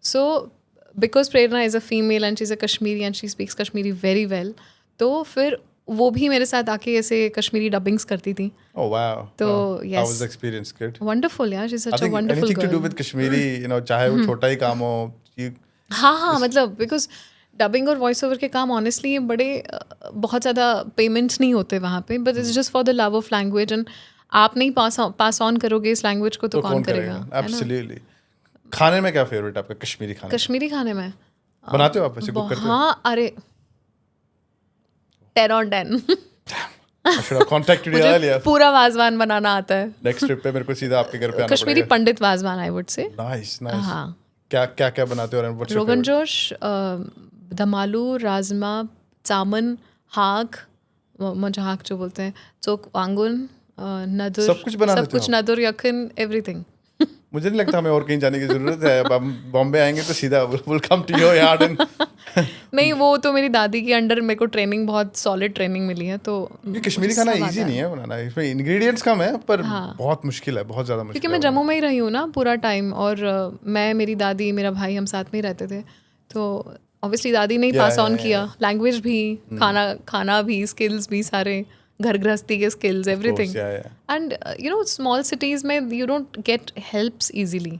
So because Prerna is a female and she is a Kashmiri and she speaks Kashmiri very well. तो फिर वो भी मेरे साथ आके ऐसे कश्मीरी डबिंग्स करती थी. Oh wow. तो yes. How was the experience? Good. Wonderful, yeah. She's such a wonderful girl. Anything to do with Kashmiri, you know, चाहे वो छोटा ही काम हो. हाँ, मतलब बिकॉज डबिंग और वॉइस ओवर के काम ऑनेस्टली बड़े बहुत ज़्यादा पेमेंट्स नहीं होते वहाँ पे, but it's just for the love of language. And आप नहीं पास ऑन करोगे इस लैंग्वेज को तो कौन करेगा? Absolutely. खाने में क्या फेवरेट आपका कश्मीरी खाना? कश्मीरी खाने में बनाते हो आप वैसे, कुक करते हो? हाँ, अरे 10 on 10. I should have contacted you earlier. पूरा वाजवान बनाना आता है. Next trip पे मेरे को सीधा आपके घर पे आना पड़ेगा. कश्मीरी पंडित wazwan, I would say. Nice. हाँ. क्या क्या क्या बनाते हो? What's your रोगन favorite? जोश, दम आलू, राजमा, चामन, हाक, मुझे हाक जो बोलते हैं, चोक वांगुन, नदुर, सब कुछ बना सब लेते हो कुछ, आप? नदुर यखन, एवरीथिंग. मुझे नहीं लगता हमें और कहीं जाने की जरूरत है। अब हम बॉम्बे आएंगे तो सीधा will come to your yard and नहीं, वो तो मेरी दादी के अंडर मेरे को ट्रेनिंग, बहुत सॉलिड ट्रेनिंग मिली है, तो ये मुझे कश्मीरी खाना सब इजी आता नहीं है. है बनाना, इसमें इंग्रेडिएंट्स कम है पर हाँ. बहुत मुश्किल है, बहुत ज़्यादा क्योंकि मुश्किल मैं है जम्मू में ही रही हूँ ना पूरा टाइम, और मैं, मेरी दादी, मेरा भाई, हम साथ में ही रहते थे, तो ऑब्वियसली दादी ने ही पास ऑन किया, लैंग्वेज भी, खाना भी, स्किल्स भी सारे, घर गृहस्थी के skills, everything. And small cities में you don't get helps easily,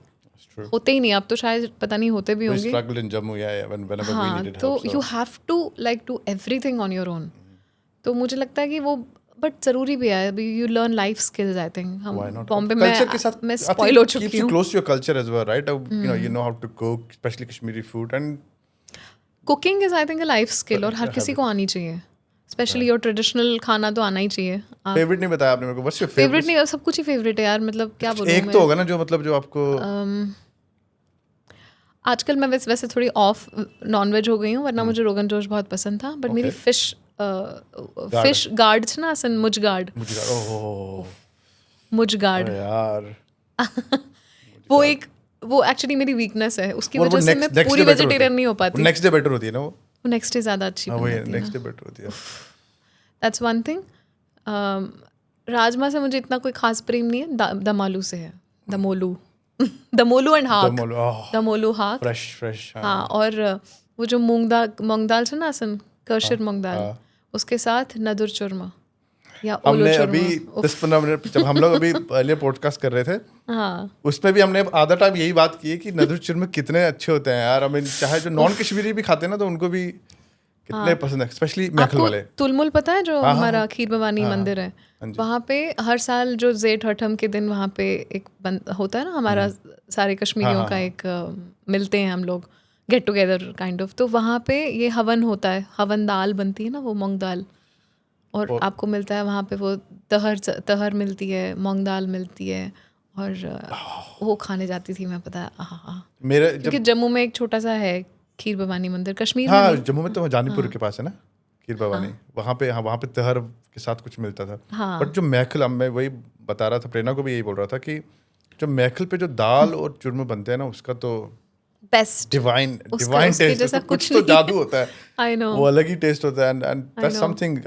होते ही नहीं. आप तो शायद पता नहीं होते भी होंगे. struggled in Jammu, whenever we हाँ, needed तो help. You have to like do everything on your own. तो मुझे लगता है कि वो बट ज़रूरी भी है. अभी you learn life skills, I think. हम Why not? बॉम्बे Culture के साथ, मैं I think स्पॉइल हो it keeps चुकी you हूँ. close to your culture as well, right? You know how to cook, especially Kashmiri food, and cooking is I think a life skill, और हर Habit. किसी को आनी चाहिए. स्पेशली योर ट्रेडिशनल खाना तो आना ही चाहिए. आप favorite नहीं बताया आपने मेरे को. What's your favourite favorite? नहीं, सब कुछ ही फेवरेट है यार. मतलब क्या बोलूँ एक मैं. तो होगा ना जो मतलब जो आपको आजकल मैं वैसे थोड़ी ऑफ नॉनवेज हो गई हूँ, वरना मुझे रोगन जोश बहुत पसंद था. बट मेरी फिश गार्ड ना, असन मुझ गार्ड, मुझे ओह मुझ गार्ड, यार वो एक्चुअली मेरी वीकनेस है. उसकी वो वजह से मैं next पूरी day better होती वेजिटेरियन है. नहीं हो पाती. नेक्स्ट डे बेटर होती है ना वो. वो नेक्स्ट डे ज़्यादा अच्छी हाँ बन वही जाती है. नेक्स्ट डे बेटर होती है. That's one thing. राजमा से मुझे इतना कोई खास प्रेम नहीं है. दम आलू से है. दमोलू दमोलू एंड हाक. दमोलू हाक, फ्रेश. हाँ. और वो जो मूंग दाल है ना, असन कर्शर मूंग दाल, उसके साथ नदुर चूरमा या ओलो हमने चूरमा. अभी 10-15 मिनट जब हम लोग अभी पहले पॉडकास्ट कर रहे थे, हाँ, उसमें भी हमने आधा टाइम यही बात की है कि नदुर चूरमे कितने अच्छे होते हैं यार. हमें चाहे जो नॉन कश्मीरी भी खाते हैं ना, तो उनको भी कितने पसंद है, स्पेशली महखल आपको वाले. तुलमुल पता है जो हाँ, हमारा खीर भवानी मंदिर है, जी. वहाँ पे हर साल जो जेठ हठम के दिन वहाँ पे एक होता है ना, हमारा सारे कश्मीरियों का एक मिलते हैं हम लोग, गेट टुगेदर काइंड ऑफ. तो वहाँ पे ये हवन होता है. हवन दाल बनती है ना, वो मूंग दाल, और आपको मिलता है वहाँ पे वो तहर मिलती है, मूंग दाल मिलती है, और वो खाने जाती थी मैं, पता है. मेरे क्योंकि जम्मू में एक छोटा सा है खीर भवानी मंदिर, कश्मीर में हाँ नहीं. जम्मू में तो जानीपुर के पास है ना खीर भवानी. वहाँ पे तहर के साथ कुछ मिलता था. हाँ. बट जो महखल, मैं वही बता रहा था, प्रेरणा को भी यही बोल रहा था कि जो महखल पे जो दाल और चूरमे बनते हैं ना, उसका तो बेस्ट, डिवाइन उसके टेस्ट, जैसा कुछ कुछ तो नहीं. जादू होता है. I know. वो अलग ही टेस्ट होता है. And that's know. Something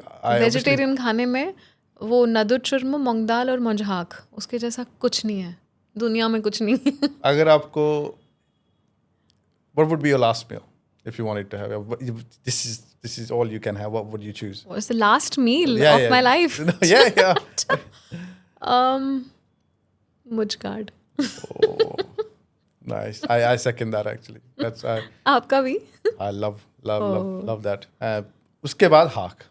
vegetarian खाने में वो नदुर चूरमा, मूंग दाल और मुंजहाक, उसके जैसा कुछ नहीं है दुनिया में, कुछ नहीं. अगर आपको what would be your last meal if you wanted to have this is all you can have, what would you choose? What's the last meal of my life? मुझगार्ड. Oh, nice. I second that actually. That's आपका भी? I love that. उसके बाद हाक.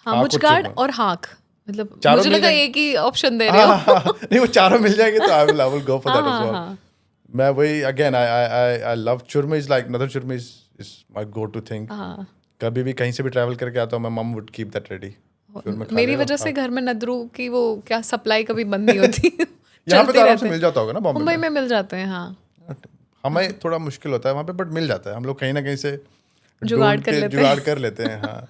हाँ, मुझगार्ड और हाक, मतलब मुझे लगा एक ही ऑप्शन दे रहे हो. नहीं, वो चारों मिल जाएंगे तो I will go for that as well. मैं वही again I love churma. Is like another churma is my go to thing. कभी भी कहीं से भी ट्रैवल करके आता हूँ, मैं मम would keep that ready. मेरी वजह से घर में नदरू की वो क्या सप्लाई कभी बंद नहीं होती. यहाँ पे तो आराम से मिल जाता होगा ना बॉम्बे मुंबई में मिल जाते हैं. हाँ, हमें थोड़ा मुश्किल होता है वहाँ पे, बट मिल जाता है. हम लोग कहीं ना कहीं से जुगाड़ कर लेते हैं. हाँ.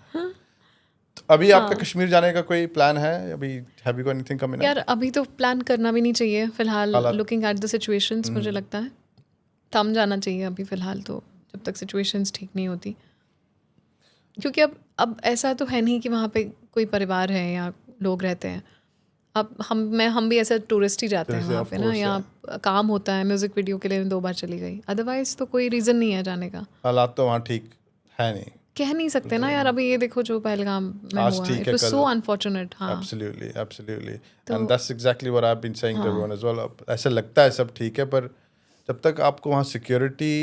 तो अभी आपका कश्मीर जाने का कोई प्लान है अभी? Have you got anything coming? यार अभी तो प्लान करना भी नहीं चाहिए फिलहाल. लुकिंग एट द सिचुएशंस, मुझे लगता है थम जाना चाहिए अभी फिलहाल, तो जब तक सिचुएशंस ठीक नहीं होती. क्योंकि अब ऐसा तो है नहीं कि वहाँ पे कोई परिवार है या लोग रहते हैं. अब हम भी ऐसा टूरिस्ट ही जाते हैं वहाँ पे ना, यहाँ काम होता है. म्यूजिक वीडियो के लिए 2 बार चली गई, अदरवाइज तो कोई रीज़न नहीं है जाने का. हालात तो वहाँ ठीक है नहीं, कह नहीं सकते ना यार. अभी ये देखो जो पहलगाम में हुआ, इट वाज सो अनफॉर्चुनेट. हाँ, absolutely and that's exactly what I have been saying to everyone as well. ऐसा लगता है सब ठीक है, पर जब तक आपको वहाँ सिक्योरिटी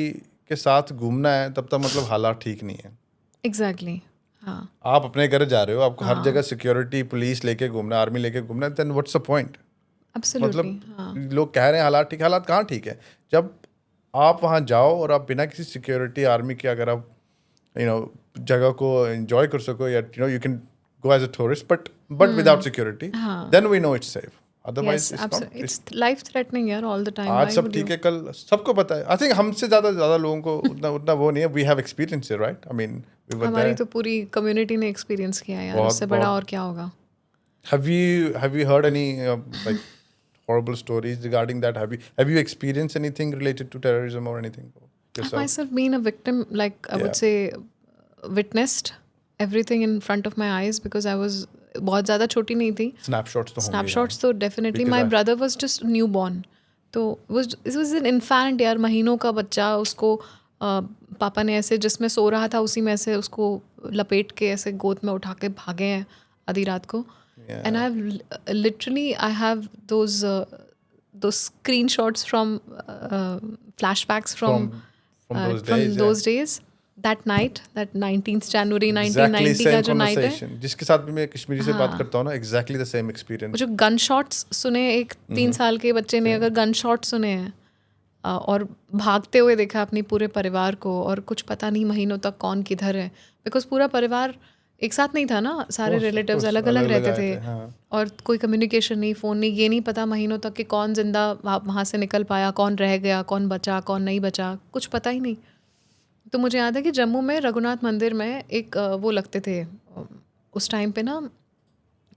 के साथ घूमना है तब तक मतलब हालात ठीक नहीं है. एग्जैक्टली. हाँ, आप अपने घर जा रहे हो, आपको हर जगह सिक्योरिटी, पुलिस लेके घूमना, आर्मी लेके घूमना, देन व्हाट्स द पॉइंट? मतलब लोग कह रहे हैं हालात ठीक, हालात कहाँ ठीक है? जब आप वहाँ जाओ और आप बिना किसी सिक्योरिटी, आर्मी के, अगर आप जगह को एंजॉय कर सको, या you can go as a tourist, but without security, then we know it's safe. Otherwise Yes, it's not. absolutely. It's life threatening यार all the time. आज Why सब would ठीक you? है, कल सबको पता है. आई थिंक हमसे ज़्यादा लोगों को उतना वो नहीं है. We have experience it, right? I mean we were हमारी देयर. तो पूरी कम्युनिटी ने एक्सपीरियंस किया है यार, बहुत उससे बड़ा बहुत. और क्या होगा. Have you heard any like horrible stories regarding that? Have you experienced anything related to terrorism or anything I've yourself? myself been a victim, like I would Yeah. say, witnessed everything in front of my eyes because I was बहुत ज़्यादा छोटी नहीं थी. Snapshots तो होंगे. Snapshots तो definitely. Because My I- brother was just newborn. तो it was an infant यार, महीनों का बच्चा. उसको पापा ने ऐसे जिसमें सो रहा था उसी में ऐसे उसको लपेट के ऐसे गोद में उठा के भागे हैं आधी रात को. Yeah. And I have those screenshots from flashbacks from from those days. days. That night, that 19th January Exactly 1990 का same जो नाइट है, conversation. जिसके साथ भी मैं कश्मीरी से बात हाँ. करता हूँ ना, exactly the same वो experience. जो गन शॉट्स सुने एक 3 साल के बच्चे ने अगर गन शॉट सुने हैं और भागते हुए देखा अपनी पूरे परिवार को, और कुछ पता नहीं महीनों तक कौन किधर है, बिकॉज पूरा परिवार एक साथ नहीं था ना, सारे course, of रिलेटिव्स course, अलग अलग अलग-अलग रहते आए थे. थे, हाँ. और कोई कम्युनिकेशन नहीं, फ़ोन नहीं, ये नहीं पता महीनों तक कि कौन जिंदा वहाँ से निकल पाया, कौन रह गया, कौन बचा, कौन नहीं बचा, कुछ पता ही नहीं. तो मुझे याद है कि जम्मू में रघुनाथ मंदिर में एक वो लगते थे उस टाइम पे ना,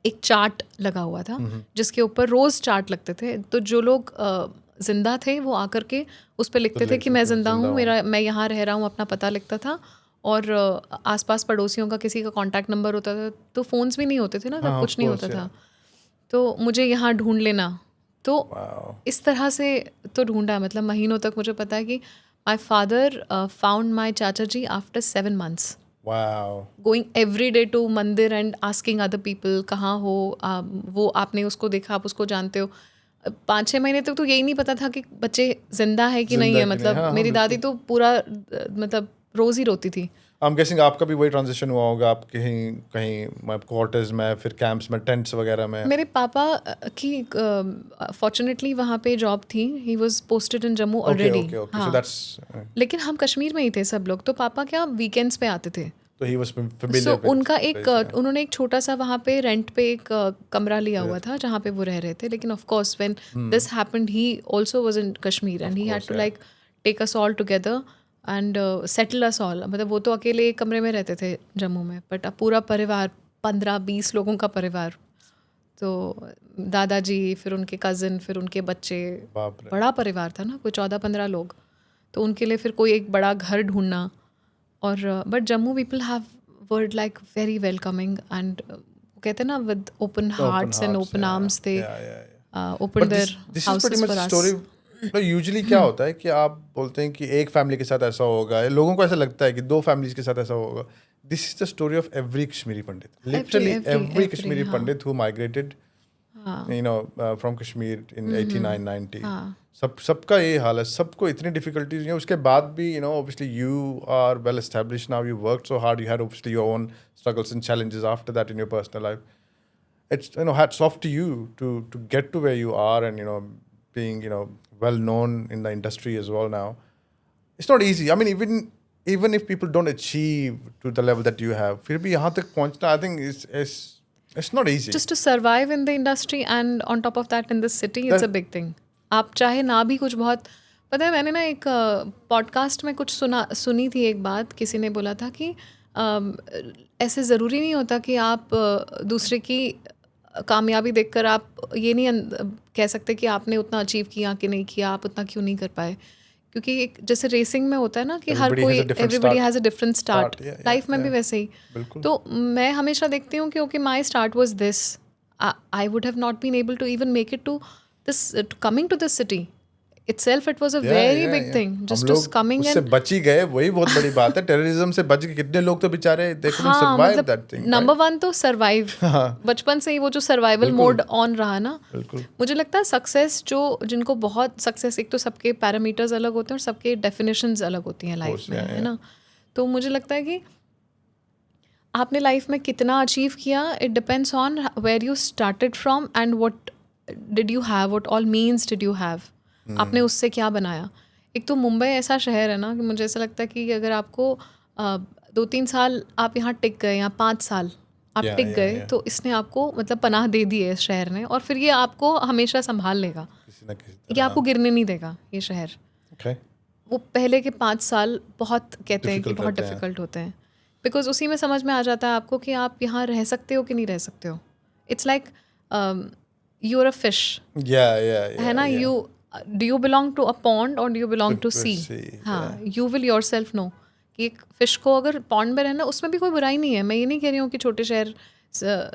एक चार्ट लगा हुआ था जिसके ऊपर रोज़ चार्ट लगते थे. तो जो लोग जिंदा थे वो आकर के उस पर लिखते थे कि मैं जिंदा हूँ, मैं यहाँ रह रहा हूँ, अपना पता लिखता था. और आसपास पड़ोसियों का किसी का कांटेक्ट नंबर होता था, तो फ़ोन्स भी नहीं होते थे ना, तब कुछ नहीं होता था. तो मुझे यहाँ ढूंढ लेना, तो इस तरह से तो ढूंढा. मतलब महीनों तक मुझे पता है कि माई फादर फाउंड माई चाचा जी after 7 months. Wow. Going every day to mandir and asking other people कहाँ हो, वो आपने उसको देखा, आप उसको जानते हो. 5-6 महीने तक तो यही नहीं पता था कि बच्चे जिंदा है कि नहीं है. मतलब हाँ, मेरी दादी तो पूरा मतलब रोज़ ही रोती थी. I'm guessing आपका भी वही ट्रांजिशन हुआ होगा. आप कहीं क्वार्टर्स में, फिर कैंप्स में, टेंट्स वगैरह में. मेरे पापा की फॉर्चुनेटली वहाँ पे जॉब थी. He was posted in Jammu already. Okay. So that's लेकिन हम कश्मीर में ही थे सब लोग. तो पापा क्या वीकेंड्स पे आते थे. so he was familiar so with उनका the एक place, yeah. उन्होंने एक छोटा सा वहाँ पे रेंट पे एक कमरा लिया हुआ था जहाँ पे वो रह रहे थे. लेकिन of course when this happened he also was in Kashmir and he had to like take us all together and settle us all. मतलब वो तो अकेले एक कमरे में रहते थे जम्मू में, बट अब पूरा परिवार 15-20 लोगों का परिवार. तो दादाजी, फिर उनके कज़न, फिर उनके बच्चे, बाप रे. बड़ा परिवार था ना, कोई 14-15 लोग. तो उनके लिए फिर कोई एक बड़ा घर ढूंढना. और but Jammu people have word like very welcoming and कहते हैं ना with open hearts and open arms they open their houses for us. तो यूजुअली क्या होता है कि आप बोलते हैं कि एक फैमिली के साथ ऐसा होगा, लोगों को ऐसा लगता है कि 2 फैमिलीज के साथ ऐसा होगा. This is the story of every Kashmiri Pandit. Literally every Kashmiri Pandit who migrated from Kashmir in 89-90. सबका ये हाल है. सबको इतनी डिफिकल्टीज हैं. उसके बाद भी obviously you are well established now. You worked so hard. You had obviously your own struggles and challenges after that in your personal life. It's hats off to you to get to where you are and being well known in the industry as well now. It's not easy. I mean, even if people don't achieve to the level that you have, फिर भी यहाँ तक पहुँचना, I think it's not easy. Just to survive in the industry and on top of that in this city, it's a big thing. आप चाहे ना भी कुछ बहुत, पता है मैंने ना एक पॉडकास्ट में कुछ सुनी थी एक बात. किसी ने बोला था कि ऐसे ज़रूरी नहीं होता कि आप दूसरे की कामयाबी देखकर आप ये नहीं कह सकते कि आपने उतना अचीव किया कि नहीं किया, आप उतना क्यों नहीं कर पाए. क्योंकि एक जैसे रेसिंग में होता है ना कि हर कोई everybody has a different start. Life में भी वैसे ही. तो मैं हमेशा देखती हूँ कि okay my start was this. I would have not been able to even make it to this coming to this city itself. It was a very big thing just to coming उससे and बच ही गए, वही बहुत बड़ी बात है. Terrorism से बच गए कितने लोग तो बेचारे they couldn't survive that thing. Number 1 तो सर्वाइव. बचपन से ही वो जो सर्वाइवल मोड ऑन रहा ना. मुझे लगता है सक्सेस जिनको बहुत सक्सेस, एक तो सबके पैरामीटर्स अलग होते हैं और सबके डेफिनेशंस अलग होती हैं लाइफ में, है ना. तो मुझे लगता है कि आपने लाइफ में कितना अचीव किया, it depends on where you started from and what did you have, what all means did you have. आपने उससे क्या बनाया. एक तो मुंबई ऐसा शहर है ना कि मुझे ऐसा लगता है कि अगर आपको 2-3 साल आप यहाँ टिक गए या 5 साल, आप Yeah, टिक yeah, गए yeah. तो इसने आपको मतलब पनाह दे दी है इस शहर ने, और फिर ये आपको हमेशा संभाल लेगा, किसी ना किसी ये तरह आपको गिरने नहीं देगा ये शहर। okay वो पहले के 5 साल बहुत कहते हैं कि Difficult बहुत रहते हैं। डिफ़िकल्ट होते हैं, बिकॉज उसी में समझ में आ जाता है आपको कि आप यहाँ रह सकते हो कि नहीं रह सकते हो। It's like you are a fish, yeah है ना, yeah. You do you belong to a pond और do you belong to To sea. sea, हाँ, you will yourself know कि एक फिश को अगर पॉन्ड में रहना, उसमें भी कोई बुराई नहीं है। मैं ये नहीं कह रही हूँ कि छोटे शहर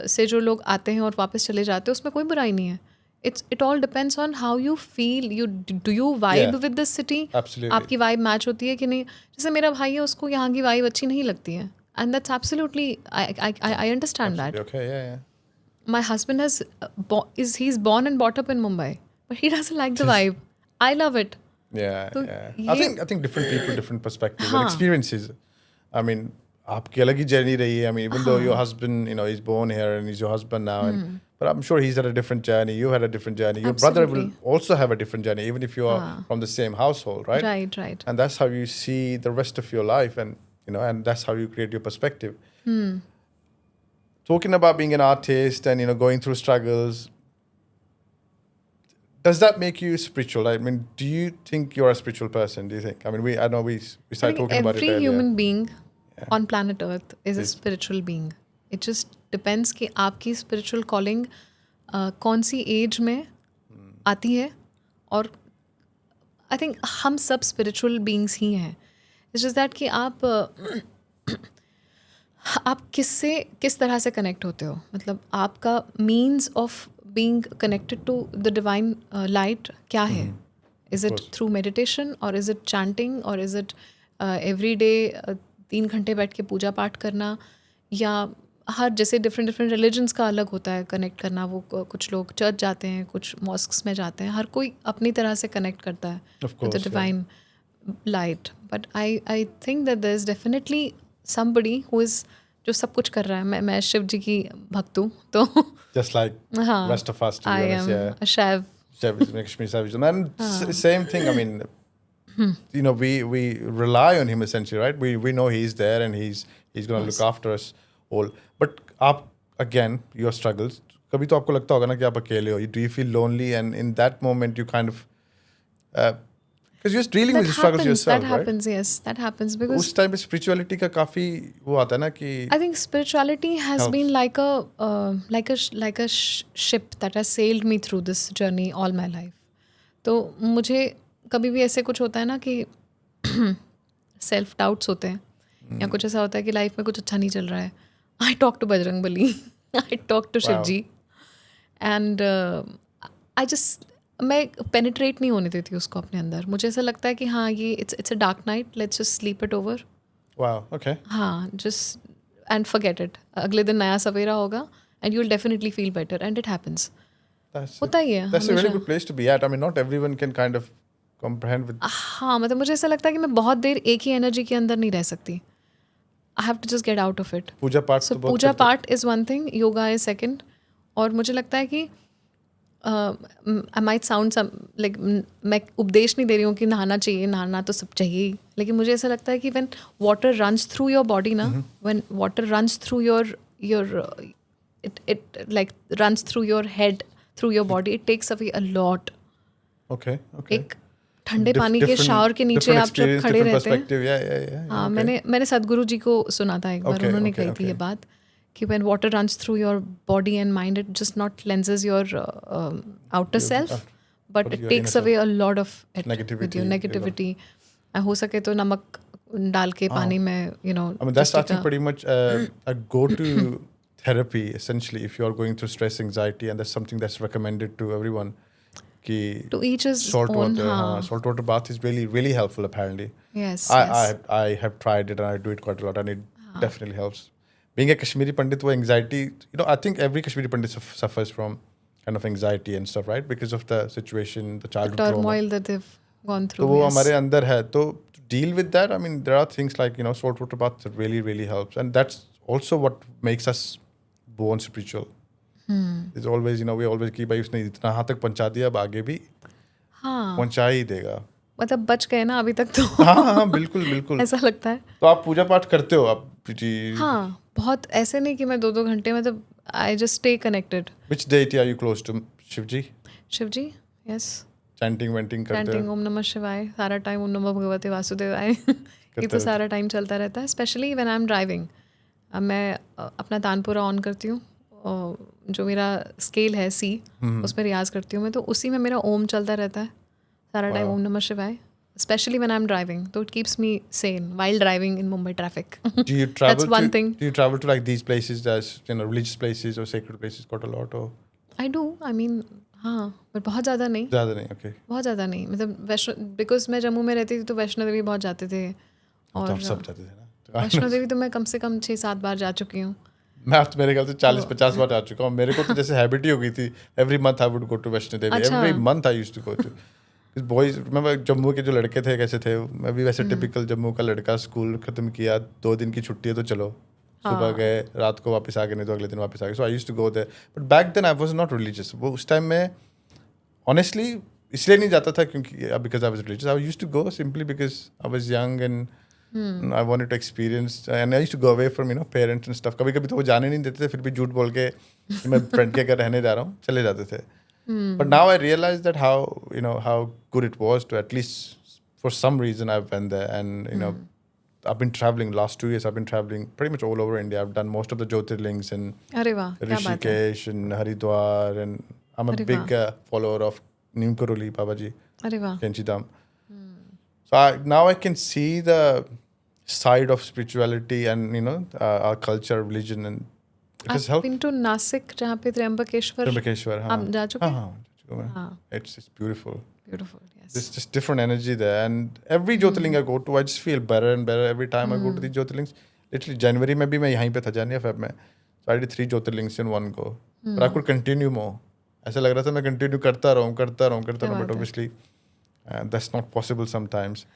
से जो लोग आते हैं और वापस चले जाते हैं उसमें कोई बुराई नहीं है। It all depends on how you feel, you do you vibe Yeah. With this city, Absolutely. आपकी वाइब मैच होती है कि नहीं। जैसे मेरा भाई है, उसको यहाँ की वाइब अच्छी नहीं लगती है, and that's absolutely, I understand that. Absolutely. Okay, yeah. My husband he's born and brought up in Mumbai, but he doesn't like the vibe. I love it. Yeah, तो yeah. I think different people, different perspectives and हाँ, experiences. I mean, आपकी अलग ही journey रही है. I mean, even though your husband, he's born here and he's your husband now, but I'm sure he's had a different journey. You had a different journey. Your brother will Absolutely. also have a different journey, even if you are from the same household, right? right. And that's how you see the rest of your life, and that's how you create your perspective. Talking about being an artist and going through struggles, does that make you spiritual? I mean, do you think you're a spiritual person? Do you think? I mean, I know we I started think talking about it every earlier. human being on planet Earth is a spiritual being. It just depends कि आपकी spiritual calling कौन सी as में आती है, और I think हम सब spiritual beings ही हैं। It's just that कि आप किस तरह से कनेक्ट होते हो, मतलब आपका means of being connected to the divine light क्या है। इज़ इट थ्रू मेडिटेशन, और इज़ इट चैंटिंग, और इज़ इट एवरी डे 3 घंटे बैठ के पूजा पाठ करना, या हर जैसे डिफरेंट रिलीजन्स का अलग होता है कनेक्ट करना। वो कुछ लोग चर्च जाते हैं, कुछ मॉस्क्स में जाते हैं, हर कोई अपनी तरह से कनेक्ट करता है Of with the course, yeah. divine light. But I think that there is definitely somebody who is जो सब कुछ कर रहा है। मैं शिव जी की भक्त हूँ, तो Just like हाँ, rest of us, to be I honest, am yeah. a Shiv. Kashmir Savage. And same thing. I mean, we rely on him essentially, right? We know he's there and he's going to look after us all. But आप again, your struggles. कभी तो आपको लगता होगा ना कि आप अकेले हो. Do you feel lonely? And in that moment, you kind of because you're dealing with the struggles yourself, That right? happens, yes, that happens because उस टाइम पे spirituality का काफी वो आता है ना कि I think spirituality has helps. been like a ship that has sailed me through this journey all my life. तो मुझे कभी भी ऐसे कुछ होता है ना कि सेल्फ डाउट्स होते हैं, या कुछ ऐसा होता है कि लाइफ में कुछ अच्छा नहीं चल रहा है, I talk to Bajrang Bali, I talk to Shiv ji, and I just, मैं पेनिट्रेट नहीं होने देती उसको अपने अंदर। मुझे ऐसा लगता है कि हाँ, ये it's a dark night, let's just sleep it over. wow, okay. हाँ, जस्ट एंड फॉरगेट इट, अगले दिन नया सवेरा होगा and you will definitely feel better, and it happens. होता ही है That's a really हमेशा। good place to be at. I mean, not everyone can kind of comprehend with. हाँ, मतलब मुझे ऐसा लगता है कि मैं बहुत देर एक ही एनर्जी के अंदर नहीं रह सकती। I have to just get out of it. पूजा पाठ सो तो बहुत पूजा करते हो। Paath is one thing, yoga is second. और मुझे लगता है कि आई माइट साउंड लाइक, मैं उपदेश नहीं दे रही हूँ कि नहाना चाहिए, नहाना तो सब चाहिए ही, लेकिन मुझे ऐसा लगता है कि when water runs through your body ना, when water runs through your it like runs through your head, through your body, it takes away a lot. Okay, okay. एक ठंडे पानी के शावर के नीचे आप जब खड़े रहते हैं, Yeah. हाँ, Okay. मैंने सदगुरु जी को सुना था एक बार, Okay, उन्होंने okay, कही थी ये okay. बात कि when water runs through your body and mind, it just not cleanses your outer self, but but it your takes inner away a lot of it with Negativity, your negativity. हो सके तो नमक डाल के पानी में, you know, I mean, that's just I take think a- pretty much a go-to therapy essentially if you're going through stress, anxiety, and that's something that's recommended to everyone. Ki to each his salt own. water, हाँ, salt water bath is really really helpful apparently. yes, I yes. I have tried it and I do it quite a lot and it definitely helps. Being a Kashmiri Pandit, wo anxiety, I think every Kashmiri Pandit suffers from kind of anxiety and stuff, right? Because of the situation, the The childhood trauma. turmoil that they've gone तो through. वो Yes. हमारे अंदर है, तो to deal with that, I mean, there are things like salt water bath that really really helps, and that's also what makes us born spiritual. It's always we always कि भाई उसने इतना हाथ तक पहुंचा दिया, अब आगे भी हाँ, पहुंचा ही देगा। मतलब बच गए ना अभी तक तो। हाँ बिल्कुल बिल्कुल। ऐसा लगता है। तो आप पूजा पाठ करते हो, आप pretty. हाँ, बहुत ऐसे नहीं कि मैं 2-2 घंटे, मतलब I just stay connected. Which deity are you close to? Shivji? Shiv ji, yes. Chanting, venting करते चैंटिंग हो? ओम नमः शिवाय सारा टाइम, ओम नमः भगवते वासुदेवाय. ये करते तो रहते सारा टाइम चलता रहता है, specially when I am driving. अब मैं अपना तानपुरा ऑन करती हूँ, जो मेरा स्केल है सी, उसमें रियाज करती हूँ मैं, तो उसी में मेरा ओम चलता रहता है सारा टाइम, Wow. ओम नमः शिवाय, specially when I am driving. तो it keeps me sane while driving in Mumbai traffic. Do you travel That's one to thing. do you travel to like these places as religious places or sacred places quite a lot or I do, I mean हाँ, but बहुत ज़्यादा नहीं. ज़्यादा नहीं? Okay. बहुत ज़्यादा नहीं, मतलब वैष्णो, बिकॉज मैं जम्मू में रहती थी तो वैष्णो देवी बहुत जाते थे. तो और आप सब जाते थे ना? वैष्णो देवी तो मैं कम से कम 6-7 बार जा चुकी हूँ. मैं तो मेरे ख्याल से 40-50 बार जा चुका हूँ. मेरे को तो जैसे हैबिट ही हो गई थी. Every month I would go to Vaishno Devi. अच्छा. Every month I used to go to. Boys, मैं जम्मू के जो लड़के थे कैसे थे, मैं भी वैसे टिपिकल जम्मू का लड़का. स्कूल खत्म किया, 2 दिन की छुट्टी है तो चलो, सुबह गए, रात को वापस आ गए, नहीं तो अगले दिन वापस आ गए. So I used to go there. But back then I was not religious. वो उस टाइम में ऑनेस्टली इसलिए नहीं जाता था क्योंकि because I was religious. I used to go simply because I was young and I wanted to experience, and I used to go away from parents and stuff. कभी कभी तो वो जाने नहीं देते थे, फिर भी झूठ बोल के कि मैं फ्रेंड के घर रहने जा रहा हूँ, चले जाते थे. But now I realize that how good it was to at least for some reason I've been there, and I've been traveling last 2 years. I've been traveling pretty much all over India. I've done most of the Jyotirlings in अरे वाह, क्या बात है. Rishikesh and Haridwar, and I'm a अरे big follower of Neem Karoli Babaji, अरे वाह. Kenchi Dham. So now I can see the side of spirituality and our culture, religion, and it has I've helped. been to Nashik, जहाँ पे Trimbakeshwar. Trimbakeshwar, आप जा चुके हैं? हाँ, जा चुका मैं. हाँ. It's beautiful. Beautiful, yes. There's just different energy there, and every Jyotirling I go to, I just feel better and better every time I go to the Jyotirlings. Literally, January में भी मैं यहीं पे था, January Feb में. So I did 3 Jyotirlings in one go. But I could continue more. ऐसा लग रहा था मैं continue करता रहूँ, but obviously that's not possible sometimes.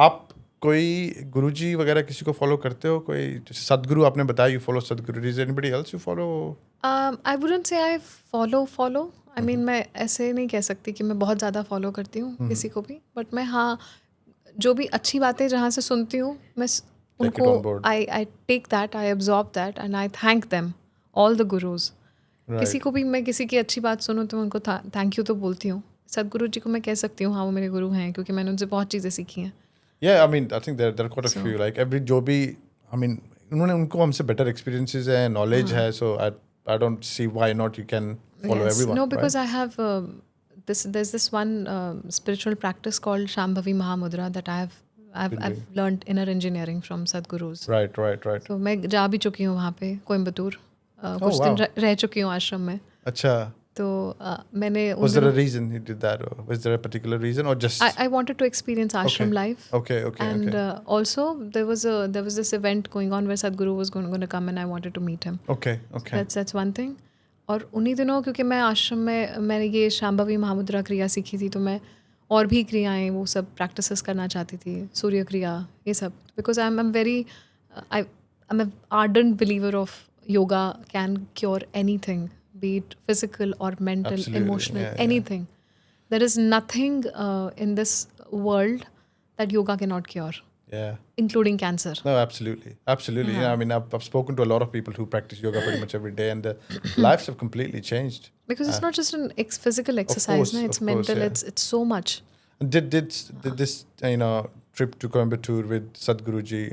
आप कोई गुरुजी वगैरह किसी को फॉलो करते हो? कोई सदगुरु आपने बताया, you follow सदगुरु. Is there anybody else you follow? I wouldn't say I follow. I mean, मैं ऐसे नहीं कह सकती कि मैं बहुत ज़्यादा फॉलो करती हूँ किसी को भी, बट मैं हाँ, जो भी अच्छी बातें जहाँ से सुनती हूँ मैं उनको I take that, I absorb that, and I thank them, all the gurus. किसी को भी मैं किसी की अच्छी बात सुनूँ तो मैं उनको थैंक यू तो बोलती हूँ. सदगुरु जी को मैं कह सकती हूँ हाँ वो मेरे गुरु हैं, क्योंकि मैंने उनसे बहुत चीज़ें सीखी हैं. Yeah, I mean, I think there are quite a few. Like every जो भी, I mean, उनको हमसे better experiences है, knowledge है, so I don't see why not you can follow everyone. No, because right? I have there's this one spiritual practice called Shambhavi Mahamudra that I've learned inner engineering from Sadgurus. Right. So मैं जा भी चुकी हूँ वहाँ पे, कोयम्बतूर. कुछ दिन रह चुकी हूँ आश्रम में. अच्छा. तो मैंने Was there a reason you did that, or was there a particular reason, or just I wanted to experience ashram life. Okay. And also there was this event going on where Sadhguru was going to come and I wanted to meet him. Okay. That's one thing. और उन्हीं दिनों क्योंकि मैं आश्रम में मैंने ये शाम्भवी महामुद्रा क्रिया सीखी थी, तो मैं और भी क्रियाएं वो सब प्रैक्टिसेस करना चाहती थी, सूर्य क्रिया, ये सब. Because I am very I'm an ardent believer of yoga can cure anything, be it physical or mental, Absolutely, emotional, yeah. anything. There is nothing in this world that yoga cannot cure, yeah. including cancer. No, absolutely. Yeah, I mean, I've spoken to a lot of people who practice yoga pretty much every day, and their lives have completely changed. Because it's not just an physical exercise, course, no? It's of mental. course, yeah. It's so much. Did this trip to Coimbatore with Sadhguruji,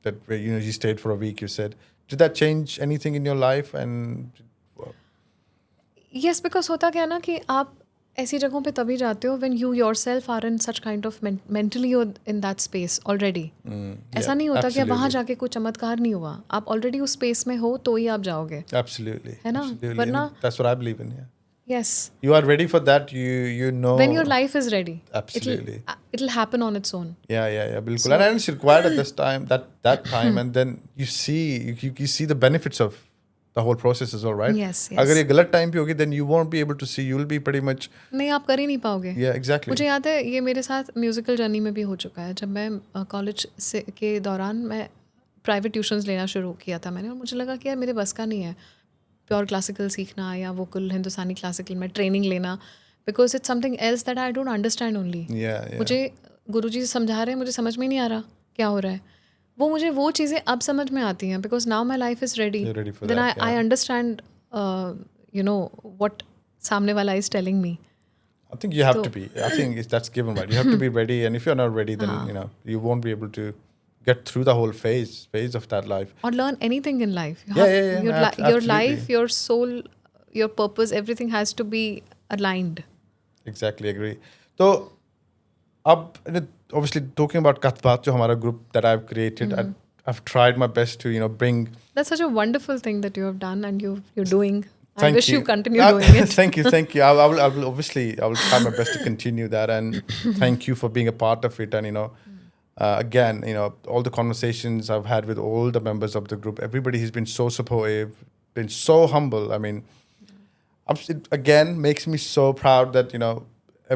that where you stayed for a week, you said, did that change anything in your life? And Yes, because होता क्या है ना कि आप ऐसी जगहों पे तभी जाते हो when you yourself are in such kind of mentally you're in that space already. ऐसा नहीं होता कि वहाँ जाके कोई चमत्कार नहीं हुआ, आप ऑलरेडी उस स्पेस में हो तो ही आप जाओगे. Absolutely. है ना? Absolutely. वरना And that's what I believe in. Yeah. yes, You are ready for that. You know. when your life is ready, Absolutely. it'll happen on its own. Yeah. Bilkul. And it's required at this time, that time, and then you see the benefits of the whole process as well, right? Yes. अगर ये गलत time पे होगी, then you won't be able to see. You will be pretty much. नहीं, आप कर ही नहीं पाओगे. Yeah, exactly. मुझे याद है ये मेरे साथ म्यूज़िकल जर्नी में भी हो चुका है. जब मैं कॉलेज से के दौरान मैं प्राइवेट ट्यूशन्स लेना शुरू किया था मैंने, और मुझे लगा कि यार मेरे बस का नहीं है प्योर क्लासिकल सीखना या वोकल हिंदुस्तानी क्लासिकल में ट्रेनिंग लेना, because it's something else that I don't understand only. Yeah. मुझे गुरुजी समझा रहे हैं, मुझे समझ में नहीं आ रहा क्या हो रहा है. वो मुझे वो चीज़ें अब समझ में आती हैं because now my life is ready You're ready for then that, I understand you know what सामने वाला is telling me. I think you have So- to be. I think that's given, right? You have to be ready, and if you're not ready, then you won't be able to get through the whole phase of that life. or learn anything in life. You Yeah, have, yeah, yeah, Your, no, your absolutely. life, your soul, your purpose, everything has to be aligned. Exactly, agree. So, obviously talking about Kathbat, jo hamara group that I've created, I've tried my best to bring. That's such a wonderful thing that you have done and you're doing. I Thank wish you continue Ah, doing it. Thank you. I will obviously I will try my best to continue that, and thank you for being a part of it. And again, all the conversations I've had with all the members of the group, everybody has been so supportive, been so humble. I mean, it again makes me so proud that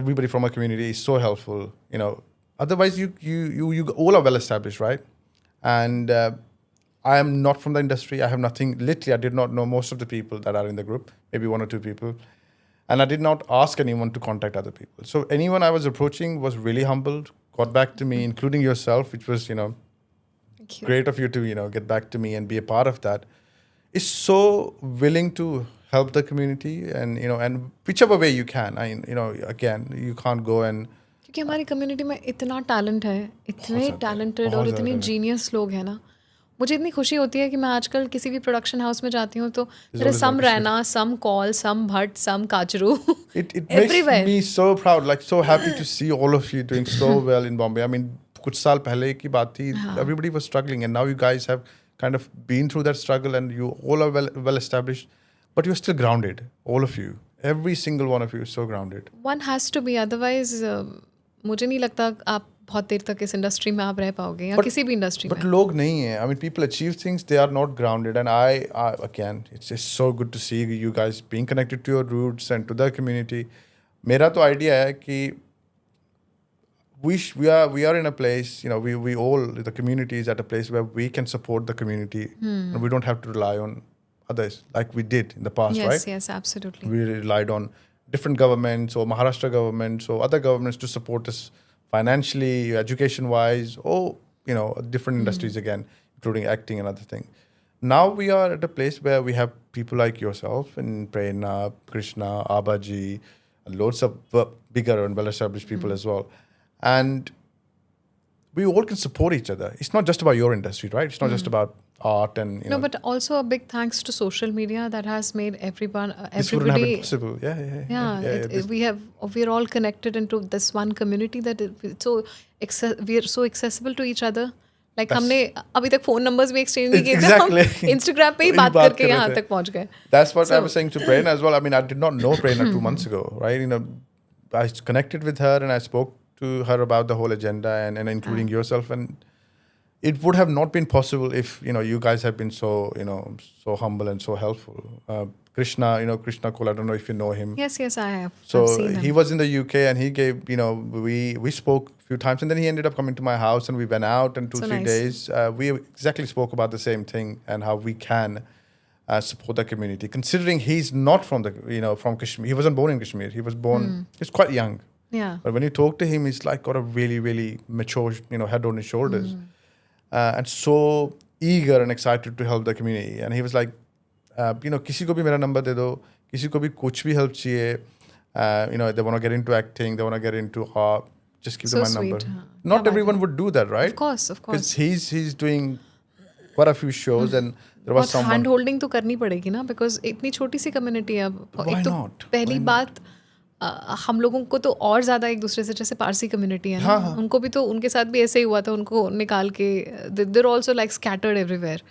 everybody from our community is so helpful. Otherwise you all are well established, right? And I am not from the industry. I have nothing. Literally, I did not know most of the people that are in the group, maybe one or two people. And I did not ask anyone to contact other people. So anyone I was approaching was really humbled, got back to me, including yourself, which was, Thank you. great of you to, get back to me and be a part of that. Is so willing to help the community and whichever way you can. Again, you can't go and क्योंकि हमारी community में इतना talent है, इतने talented और इतने genius लोग हैं ना. मुझे इतनी खुशी होती है कि मैं आजकल किसी भी प्रोडक्शन हाउस में जाती हूँ तो मेरे some Raina, some Kaul, some Bhatt, some Kajru, it makes everywhere. me so proud, like so happy to see all of you doing so well in Bombay. I mean, कुछ साल पहले की बात थी, everybody was struggling, and now you guys have kind of been through that struggle, and you all are well established, but you're still grounded, all of you, every single one of you is so grounded. One has to be, otherwise मुझे नहीं लगता आप बहुत देर तक इस industry में आप रह पाओगे या किसी भी इंडस्ट्री But में. log nahi hai. I mean, people achieve things, they are not grounded. And I again, it's just so good to see you guys being connected to your roots and to the community. Mera to idea hai ki we are in a place, we all, the community is at a place where we can support the community. And we don't have to rely on others like we did in the past, Yes, right? yes, absolutely. We relied on different governments or Maharashtra governments or other governments to support us financially, education-wise, or different industries again, including acting and other things. Now we are at a place where we have people like yourself and Prerna, Krishna, Abaji, and loads of bigger and well-established people as well. And we all can support each other. It's not just about your industry, right? It's not just about art and No, but also a big thanks to social media that has made everyone, this wouldn't have been everybody. possible. Yeah. We're all connected into this one community that we are so accessible to each other. Like हमने अभी तक phone numbers भी exchange नहीं किए थे, हम Exactly. Instagram पे ही वही बात बात करके कर रहे यहाँ थे. तक पहुँच गए. That's what I was saying to Prerna as well. I mean, I did not know Prerna 2 months ago, right? I connected with her and I spoke to her about the whole agenda and including yourself. And it would have not been possible if, you guys have been so, so humble and so helpful. Krishna, Krishna Cole, I don't know if you know him. Yes, I have. So I've seen he him. was in the UK and he gave, we spoke a few times and then he ended up coming to my house and we went out and 2-3 nice. days. We exactly spoke about the same thing and how we can support the community. Considering he's not from from Kashmir. He wasn't born in Kashmir. He was born, he's quite young. Yeah. But when you talk to him, he's like got a really, really mature, head on his shoulders. And so eager and excited to help the community. And he was like, किसी को भी मेरा number दे दो, किसी को भी कुछ भी help चाहिए, they want to get into acting, they want to get into art, just give them So my number. sweet, huh? Not क्या everyone would do that, right? Of course. Because he's doing quite a few shows and there was बहुत someone. Hand holding तो करनी पड़ेगी ना, because इतनी छोटी सी community है अब. Why एक तो not? पहली बात हम लोगों को तो और ज़्यादा एक दूसरे से, जैसे पारसी कम्युनिटी है ना, उनको भी तो उनके साथ भी ऐसे ही हुआ था, उनको निकाल के there also like scattered everywhere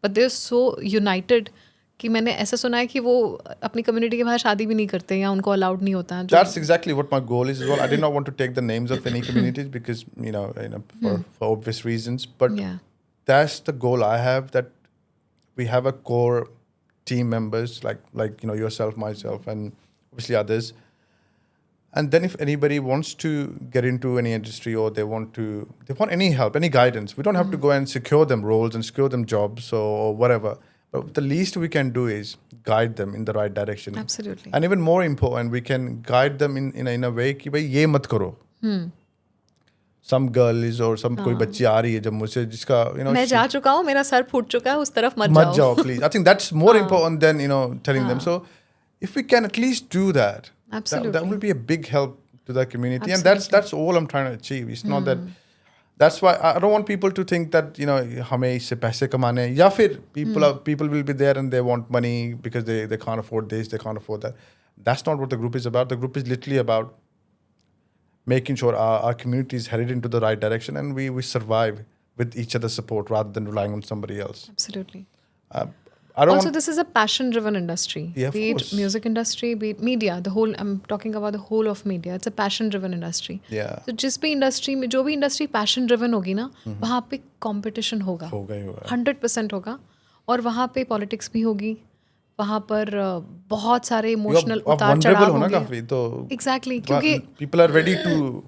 but they are so united कि मैंने ऐसा सुना है कि वो अपनी कम्युनिटी के बाहर शादी भी नहीं करते या उनको अलाउड नहीं होता. That's exactly what my goal is as well. I did not want to take the names of any communities because for obvious reasons, but Yeah. that's the goal I have, that we have a core team members like yourself, myself, and obviously others. And then if anybody wants to get into any industry or they want any help, any guidance, we don't have to go and secure them roles and secure them jobs or whatever. But the least we can do is guide them in the right direction. Absolutely. And even more important, we can guide them in a way कि भाई ये मत करो. some girl is or some कोई बच्ची आ रही है जम्मू से जिसका मैं जा चुका हूँ, मेरा सर फूट चुका है, उस तरफ मत जाओ please. I think that's more important than telling them. So if we can at least do that, that will be a big help to the community. And that's all I'm trying to achieve. It's not that. That's why I don't want people to think that हमें इससे पैसे कमाने या फिर people will be there and they want money because they can't afford this, they can't afford that. That's not what the group is about. The group is literally about making sure our community is headed into the right direction and we survive with each other's support rather than relying on somebody else. Absolutely. I don't Also, this is a passion-driven industry. Yeah, of be it course. music industry, be it media. I'm talking about the whole of media. It's a passion-driven industry. Yeah. तो जिस भी industry में जो भी industry passion-driven होगी ना, वहाँ पे competition होगा. होगा ही होगा. 100% होगा. और वहाँ पे politics भी होगी. वहाँ पर बहुत सारे इमोशनल उतार चढ़ाव होंगे. काफी तो एग्जैक्टली क्योंकि people are ready to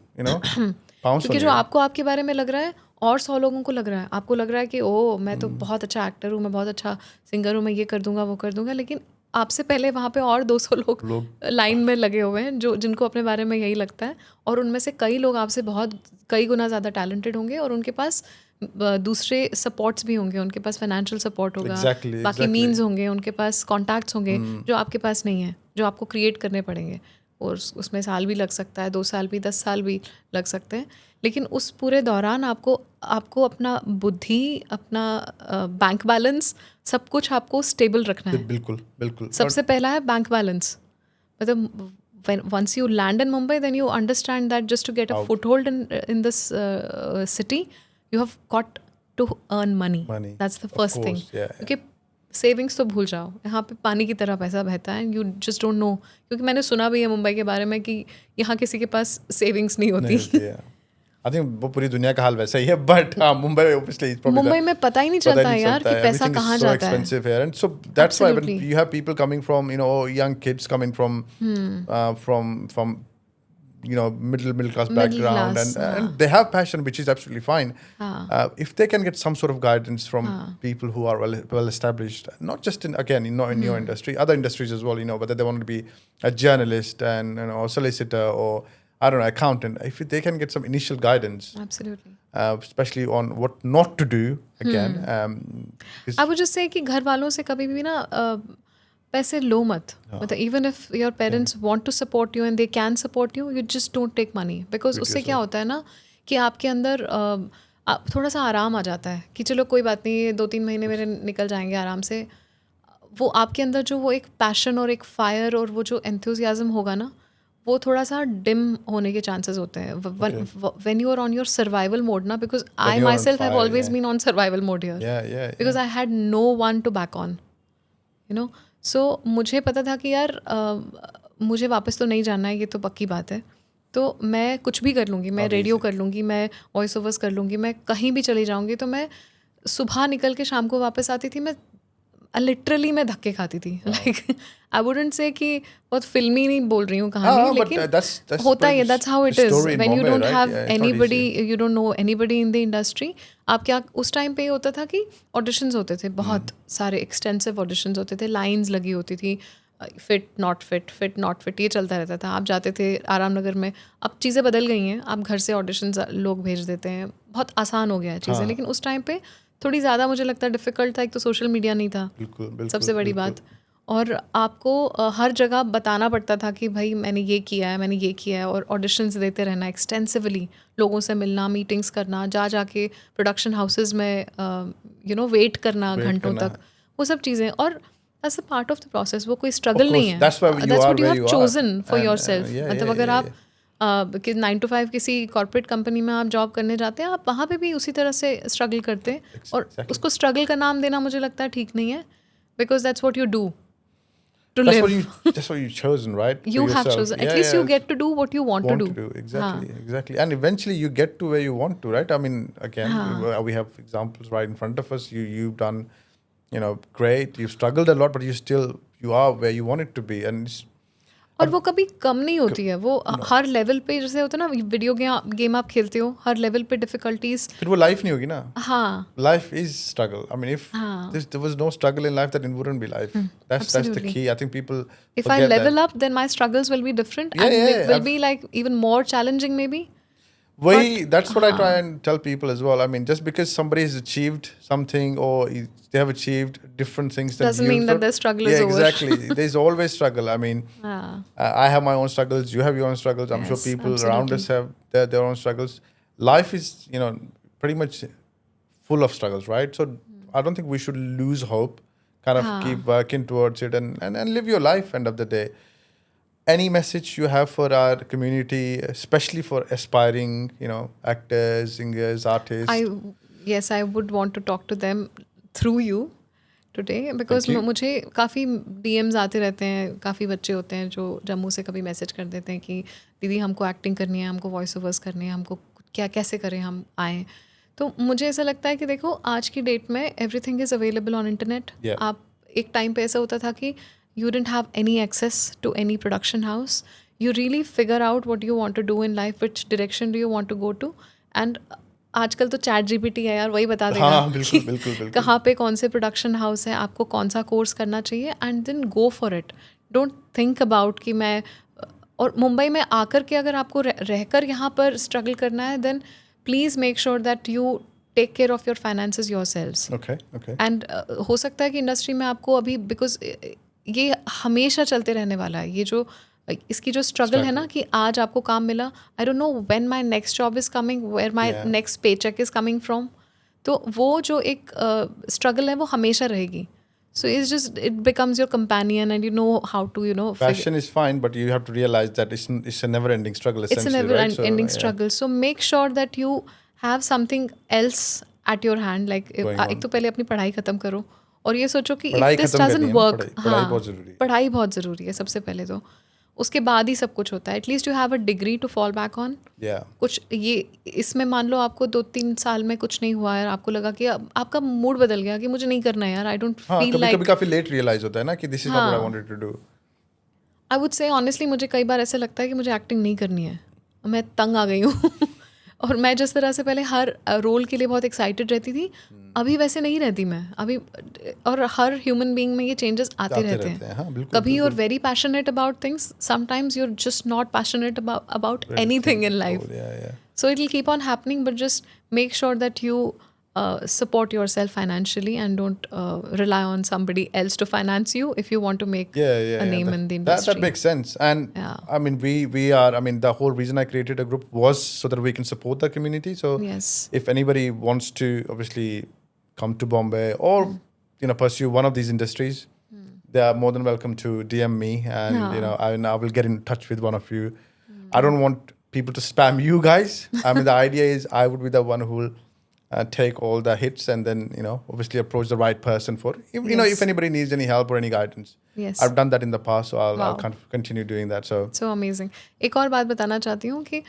pounce क्योंकि जो आपको आपके बारे में लग रहा है और 100 लोगों को लग रहा है. आपको लग रहा है कि मैं तो बहुत अच्छा एक्टर हूँ, मैं बहुत अच्छा सिंगर हूँ, मैं ये कर दूंगा वो कर दूंगा, लेकिन आपसे पहले वहाँ पे और 200 लोग लाइन में लगे हुए हैं जिनको अपने बारे में यही लगता है, और उनमें से कई लोग आपसे बहुत कई गुना ज़्यादा टैलेंटेड होंगे और उनके पास दूसरे सपोर्ट्स भी होंगे. उनके पास फाइनेंशियल सपोर्ट होगा, बाकी मीन्स होंगे, उनके पास कॉन्टैक्ट्स होंगे जो आपके पास नहीं है, जो आपको क्रिएट करने पड़ेंगे. और उसमें साल भी लग सकता है, 2 साल भी, 10 साल भी लग सकते हैं. लेकिन उस पूरे दौरान आपको अपना बुद्धि, अपना बैंक बैलेंस, सब कुछ आपको स्टेबल रखना है. बिल्कुल बिल्कुल. सबसे पहला है बैंक बैलेंस. मतलब once you land in Mumbai, then you understand that just to get a foothold in this city, you have got to earn money. That's the first thing. क्योंकि सेविंग्स तो भूल जाओ, यहाँ पे पानी की तरह पैसा बहता है. यू जस्ट डोंट नो, क्योंकि मैंने सुना भी है मुंबई के बारे में कि यहाँ किसी के पास सेविंग्स नहीं होती. I think वो पूरी दुनिया का हाल वैसा ही है, but Mumbai obviously is probably Mumbai में पता ही नहीं चलता है यार कि पैसा कहाँ जाता है. Everything is so expensive here, and so that's why when you have people coming from young kids coming from middle class background and they have passion, which is absolutely fine. If they can get some sort of guidance from people who are well established, not just in your industry, other industries as well, whether they want to be a journalist and or solicitor or I don't know, accountant, if they can get some initial guidance. Absolutely. Especially on what not to do again. I would just say कि घर वालों से कभी भी ना पैसे लो मत. मतलब even if your parents want to support you and they can support you, you just don't take money. Because उससे क्या होता है ना कि आपके अंदर थोड़ा सा आराम आ जाता है कि चलो कोई बात नहीं, 2-3 महीने मेरे निकल जाएंगे आराम से. वो आपके अंदर जो वो एक पैशन और एक फायर और वो जो एंथुसियाज्म होगा ना, वो थोड़ा सा डिम होने के चांसेस होते हैं when you are on your survival mode ना. Because I myself have always been on survival mode here because I had no one to back on, so मुझे पता था कि यार मुझे वापस तो नहीं जाना है, ये तो पक्की बात है. तो मैं कुछ भी कर लूँगी, मैं रेडियो कर लूँगी, मैं वॉइस ओवर्स कर लूँगी, मैं कहीं भी चली जाऊँगी. तो मैं सुबह निकल के शाम को वापस आती थी. मैं लिटरली मैं धक्के खाती थी. लाइक आई वुडंट से कि बहुत फिल्मी नहीं बोल रही हूँ कहानी, लेकिन होता है. That's how it is when you don't have anybody, you don't know anybody in the industry. आप क्या उस टाइम पे ये होता था कि ऑडिशंस होते थे, बहुत सारे एक्सटेंसिव ऑडिशंस होते थे, लाइंस लगी होती थी, फिट नॉट फिट ये चलता रहता था. आप जाते थे आराम नगर में. अब चीज़ें बदल गई हैं, आप घर से ऑडिशंस लोग भेज देते हैं, बहुत आसान हो गया है चीज़ें. लेकिन उस टाइम पे थोड़ी ज़्यादा मुझे लगता है डिफ़िकल्ट था. एक तो सोशल मीडिया नहीं था, बिल्कुल, सबसे बड़ी बात. और आपको हर जगह बताना पड़ता था कि भाई मैंने ये किया है, और ऑडिशंस देते रहना एक्सटेंसिवली, लोगों से मिलना, मीटिंग्स करना, जाके प्रोडक्शन हाउसेस में वेट करना घंटों तक, वो सब चीज़ें. और that's a part of the process. वो कोई स्ट्रगल नहीं है. That's what you have chosen for yourself. मतलब अगर आप कि 9 to 5 किसी कॉर्पोरेट कंपनी में आप जॉब करने जाते हैं, आप वहाँ पे भी उसी तरह से स्ट्रगल करते हैं. और उसको स्ट्रगल का नाम देना मुझे लगता है ठीक नहीं है, because that's what you do to live. That's what you've chosen, right? You have chosen. At least you get to do what you want to do. Exactly. And eventually you get to where you want to, right? I mean, again, we have examples right in front of us. You've done, great. You've struggled a lot, but you are where you want it to be. And और वो कभी कम नहीं होती है. वो हर level पे, जैसे होता है ना वीडियो गेम आप खेलते हो, हर लेवल पे डिफिकल्टीज. फिर वो लाइफ नहीं होगी ना. हाँ, life is struggle. I mean if there was no struggle in life, that it wouldn't be life. That's the key. I think people if I level up, then my struggles will be different and will be like even more challenging maybe. That's what I try and tell people as well. I mean, just because somebody has achieved something or they have achieved different things than Doesn't you mean that thought- their struggle is over. exactly. There's always struggle. I mean, I have my own struggles. You have your own struggles. I'm sure Yes, people around us have their own struggles. Life is, pretty much full of struggles, right? So I don't think we should lose hope. Kind of keep working towards it and live your life. End of the day. Any message you have for our community, especially for aspiring, actors, singers, artists? Yes, I would want to talk to them through you today because मुझे काफ़ी DMs आते रहते हैं, काफ़ी बच्चे होते हैं जो जम्मू से कभी मैसेज कर देते हैं कि दीदी हमको एक्टिंग करनी है, हमको वॉइस ओवर्स करनी है, हमको क्या कैसे करें हम आएँ. तो मुझे ऐसा लगता है कि देखो आज की डेट में everything is available on internet. आप एक टाइम पे ऐसा होता था कि you didn't have any access to any production house. You really figure out what you want to do in life, which direction do you want to go to. And आजकल तो chat GPT है यार, वही बता देगा बिल्कुल. कहाँ पे कौन से प्रोडक्शन हाउस है, आपको कौन सा कोर्स करना चाहिए and then go for it. Don't think about कि मैं और मुंबई में आकर के अगर आपको रहकर यहाँ पर स्ट्रगल करना है then please make sure that you take care of your finances yourselves. And हो सकता है कि इंडस्ट्री में आपको अभी बिकॉज ये हमेशा चलते रहने वाला है. ये जो इसकी जो स्ट्रगल है ना कि आज आपको काम मिला, I don't know when my next job is coming, where my next paycheque is coming from. तो वो जो एक स्ट्रगल है वो हमेशा रहेगी. So it becomes your companion and you know how to, Passion is fine, but you have to realize that it's a never-ending struggle, essentially, it's a never-ending struggle. So make sure that you have something else at your hand. Like एक तो पहले अपनी पढ़ाई खत्म करो और ये सोचो कि if this doesn't work, पढ़ाई बहुत ज़रूरी है सबसे पहले तो. उसके बाद ही सब कुछ होता है. At least you have a degree to fall back on. कुछ ये इसमें मान लो आपको 2-3 साल में कुछ नहीं हुआ है, आपको लगा कि आपका मूड बदल गया कि मुझे नहीं करना है यार, आई डोंट फील लाइक. कभी काफी लेट रियलाइज होता है ना कि this is not what I wanted to do. I would say honestly मुझे कई बार ऐसा लगता है कि मुझे एक्टिंग नहीं करनी है, मैं तंग आ गई हूँ. और मैं जिस तरह से पहले हर रोल के लिए बहुत एक्साइटेड रहती थी, अभी वैसे नहीं रहती मैं अभी. और हर ह्यूमन बीइंग में ये चेंजेस आते रहते हैं. कभी you are very passionate about things, sometimes you are just not passionate about anything in life. So it will keep on happening, but just make sure that you support yourself financially and don't rely on somebody else to finance you if you want to make a name in the industry. That makes sense. And I mean, we are, I mean, the whole reason I created a group was so that we can support the community. So if anybody wants to obviously come to Bombay or, pursue one of these industries, they are more than welcome to DM me and, I will get in touch with one of you. I don't want people to spam you guys. I mean, the idea is I would be the one who will take all the hits and then, obviously approach the right person for, if anybody needs any help or any guidance. Yes. I've done that in the past, so I'll kind of continue doing that. So amazing. एक और बात बताना चाहती हूँ कि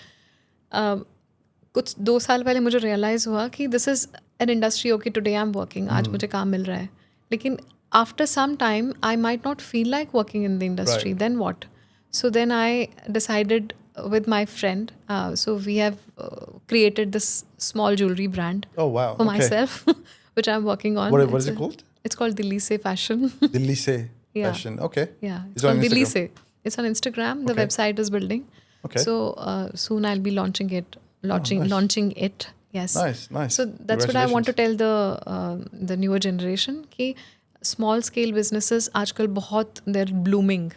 कुछ 2 साल पहले मुझे रियलाइज़ हुआ कि this is an industry. Okay, today I am working, आज मुझे काम मिल रहा है, लेकिन after some time I might not feel like working in the industry. Then what? So then I decided with my friend, so we have created this small jewelry brand for myself, which I'm working on. What is it called? It's called Delhi Se Fashion. Delhi Se Fashion, okay. Yeah, it's called Delhi Se. It's on Instagram. The website is building. Okay. So soon I'll be launching it. Launching it. Yes. Nice. So that's what I want to tell the newer generation कि small scale businesses आजकल बहुत they're blooming.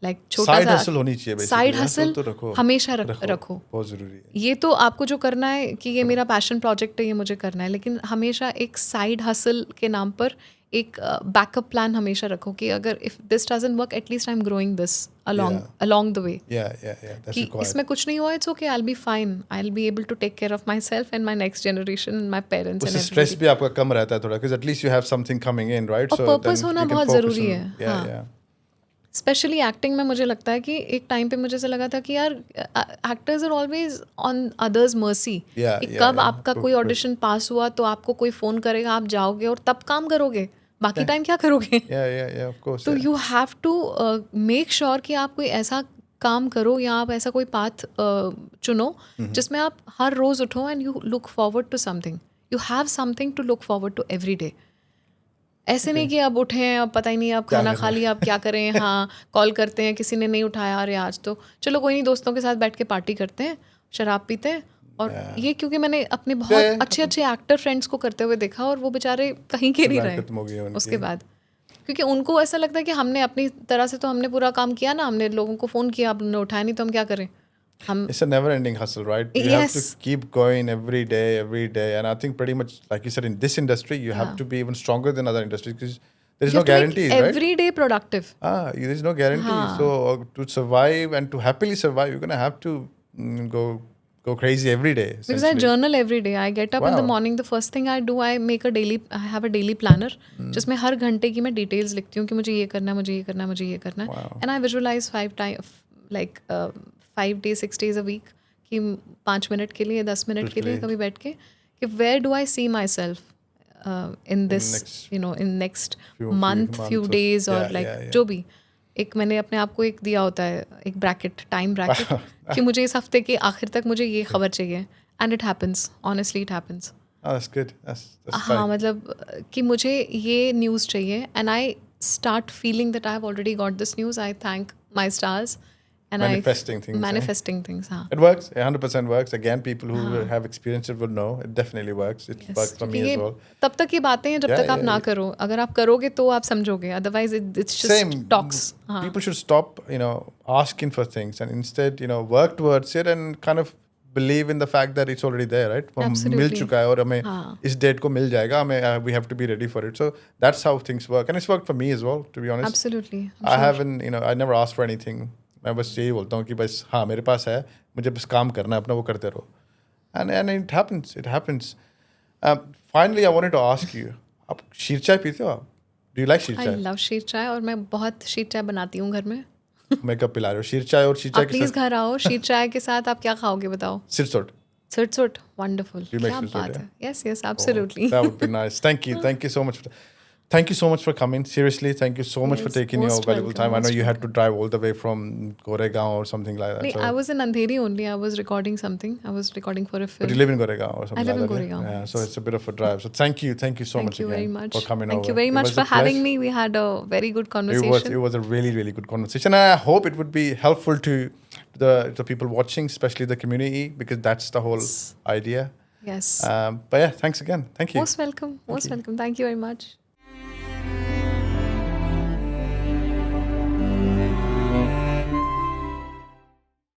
Like छोटा सा side hustle होनी चाहिए. Side hustle हमेशा रखो, बहुत जरूरी है. ये तो आपको जो करना है कि ये मेरा पैशन प्रोजेक्ट है, ये मुझे करना है, लेकिन हमेशा एक साइड हसल के नाम पर एक बैकअप प्लान हमेशा रखो कि अगर if this doesn't work at least I am growing this along the way. That's required. इसमें कुछ नहीं हुआ, it's okay, I will be fine, I will be able to take care of my self and my next generation and my parents. उससे stress भी आपका कम रहता है थोड़ा, because at least you have something coming in, right? So purpose होना बहुत ज़रूरी है. स्पेशली एक्टिंग में मुझे लगता है कि एक टाइम पे मुझे ऐसा लगा था कि यार actors are always on others mercy. कब आपका कोई ऑडिशन पास हुआ तो आपको कोई फ़ोन करेगा, आप जाओगे और तब काम करोगे, बाकी टाइम क्या करोगे? तो you have to make sure कि आप कोई ऐसा काम करो या आप ऐसा कोई पाथ चुनो जिसमें आप हर रोज़ उठो and you look forward to something. You have something to look forward to every day. ऐसे नहीं कि अब उठें, अब पता ही नहीं, अब खाना खा लिया, अब क्या करें, हाँ कॉल करते हैं, किसी ने नहीं उठाया, अरे आज तो चलो कोई नहीं, दोस्तों के साथ बैठ के पार्टी करते हैं, शराब पीते हैं और ये क्योंकि मैंने अपने बहुत अच्छे अच्छे एक्टर फ्रेंड्स को करते हुए देखा और वो बेचारे कहीं के नहीं खत्म हो गई रहे उनकी। उसके बाद, क्योंकि उनको ऐसा लगता है कि हमने अपनी तरह से तो हमने पूरा काम किया ना, हमने लोगों को फ़ोन किया, आपने उठाया नहीं तो हम क्या करें हम. It's a never-ending hustle, right? You have to Yes. keep going every day, and I think pretty much, like you said, in this industry, you have to be even stronger than other industries because there is You no have to make guarantees, right? every day productive. There is no guarantee. So to survive and to happily survive, you're gonna have to go crazy every day. Because I essentially. journal every day. I get up in the Wow. morning. The first thing I do, I have a daily planner. जिसमें हर घंटे की मैं details लिखती हूँ कि मुझे ये करना है, मुझे ये करना है, मुझे ये करना है. Wow. And I visualize 5 days, 6 days a week. कि 5 मिनट के लिए, 10 मिनट के लिए कभी बैठ के कि where do I see myself in this, in next month, few days or जो भी. एक मैंने अपने आप को एक दिया होता है, एक ब्रैकेट, टाइम ब्रैकेट कि मुझे इस हफ्ते के आखिर तक मुझे ये खबर चाहिए. And it happens, honestly it happens. Oh, that's good. That's हाँ, मतलब कि मुझे ये न्यूज़ चाहिए and I start feeling that I have already got this news. I thank my stars and manifesting things. Manifesting things, हाँ. It works. 100% works. Again, people who have experienced it will know. It definitely works. It worked for me as well. तब तक ये बातें हैं जब तक आप ना करो. अगर आप करोगे तो आप समझोगे. Otherwise, it's just talks. People should stop, asking for things and instead, work towards it and kind of believe in the fact that it's already there, right? Absolutely. मिल चुका है और हमें इस डेट को मिल जाएगा. हमें we have to be ready for it. So that's how things work, and it's worked for me as well, to be honest. Absolutely. I haven't, I never asked for anything. मैं बस यही बोलता हूँ कि बस हाँ मेरे पास है, मुझे बस काम करना है अपना, वो करते रहो. And it happens. Finally, I wanted to ask you, आप शीर चाय पीते हो आप? Do you like Ksheer I चाय? love शीर चाय और मैं बहुत शीर चाय बनाती हूँ घर में. मैं कब पिला रही हूँ शीर चाय? और शीर चाय आप प्लीज घर आओ. शीर चाय के साथ आप क्या खाओगे बताओ? सिरसोट. सिरसोट, wonderful. You make क्या sirsot, बात yeah? है. Yes, absolutely. That would be nice. Thank you so much. Thank you so much for coming. Seriously, thank you so much for Yes, taking your most valuable welcome, time. I know most you had to drive all the way from Goregaon or something like that. I was in Andheri only. I was recording something. I was recording for a film. But you live in Goregaon or something I live like in that. Goregaon. Yeah, so it's a bit of a drive. So thank you so Thank much you again very much for coming Thank over. you very It much was for a having pleasure. me. We had a very good It conversation. was a really, really good conversation. And I hope it would be helpful to the people watching, especially the community, because that's the whole idea. Yes. But yeah, thanks again. Thank you. Most welcome. Most welcome. Thank you very much.